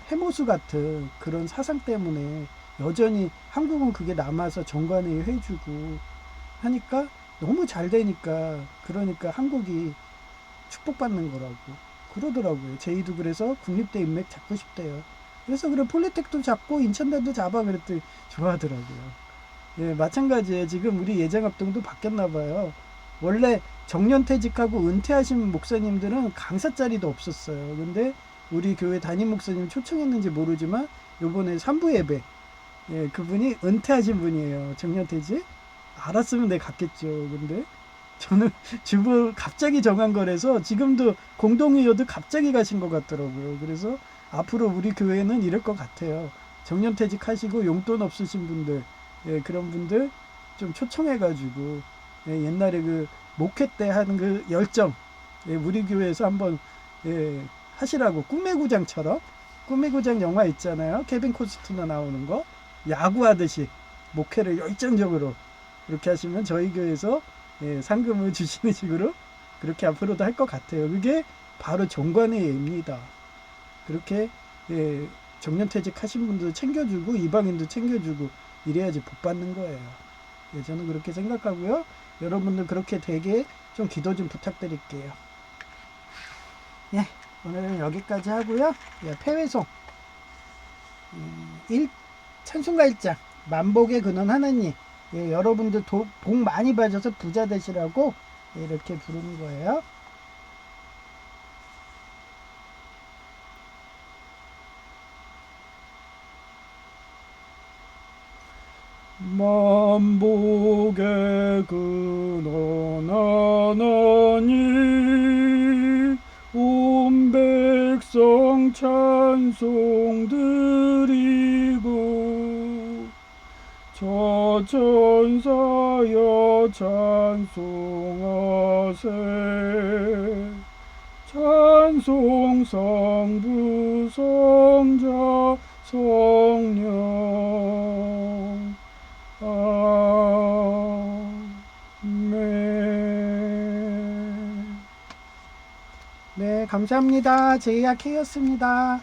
해모수 같은 그런 사상 때문에 여전히 한국은 그게 남아서 정관회의 해주고 하니까 너무 잘 되니까 그러니까 한국이 축복받는 거라고 그러더라고요. 제이도 그래서 국립대 인맥 잡고 싶대요. 그래서 그래 폴리텍도 잡고 인천대도 잡아 그랬더니 좋아하더라고요. 예, 마찬가지예요. 지금 우리 예장합동도 바뀌었나 봐요. 원래 정년퇴직하고 은퇴하신 목사님들은 강사 자리도 없었어요. 근데 우리 교회 담임 목사님 초청했는지 모르지만 요번에 3부 예배 예, 그분이 은퇴하신 분이에요. 정년퇴직. 알았으면 내가 갔겠죠. 근데 저는 주부 갑자기 정한 거라서 지금도 공동의료도 갑자기 가신 것 같더라고요. 그래서 앞으로 우리 교회는 이럴 것 같아요. 정년퇴직 하시고 용돈 없으신 분들, 예, 그런 분들 좀 초청해가지고 예, 옛날에 그 목회 때 하는 그 열정, 예, 우리 교회에서 한번 예, 하시라고 꿈의 구장처럼 꿈의 구장 영화 있잖아요. 케빈 코스트너 나오는 거 야구하듯이 목회를 열정적으로 그렇게 하시면 저희 교회에서 예, 상금을 주시는 식으로 그렇게 앞으로도 할 것 같아요. 그게 바로 정관의 예입니다. 그렇게 예, 정년퇴직 하신 분도 챙겨주고 이방인도 챙겨주고 이래야지 복 받는 거예요. 예, 저는 그렇게 생각하고요. 여러분들 그렇게 되게 좀 기도 좀 부탁드릴게요. 예, 오늘은 여기까지 하고요. 예, 폐회송 찬송가 1장 만복의 근원 하나님 예, 여러분들 복 많이 받아서 부자 되시라고 예, 이렇게 부르는 거예요. 만복의 근원 하나님 온 백성 찬송 드리고 저 천사여 찬송하세 찬송 성부 성자 성령 아멘. 네, 감사합니다. 제이아케이였습니다.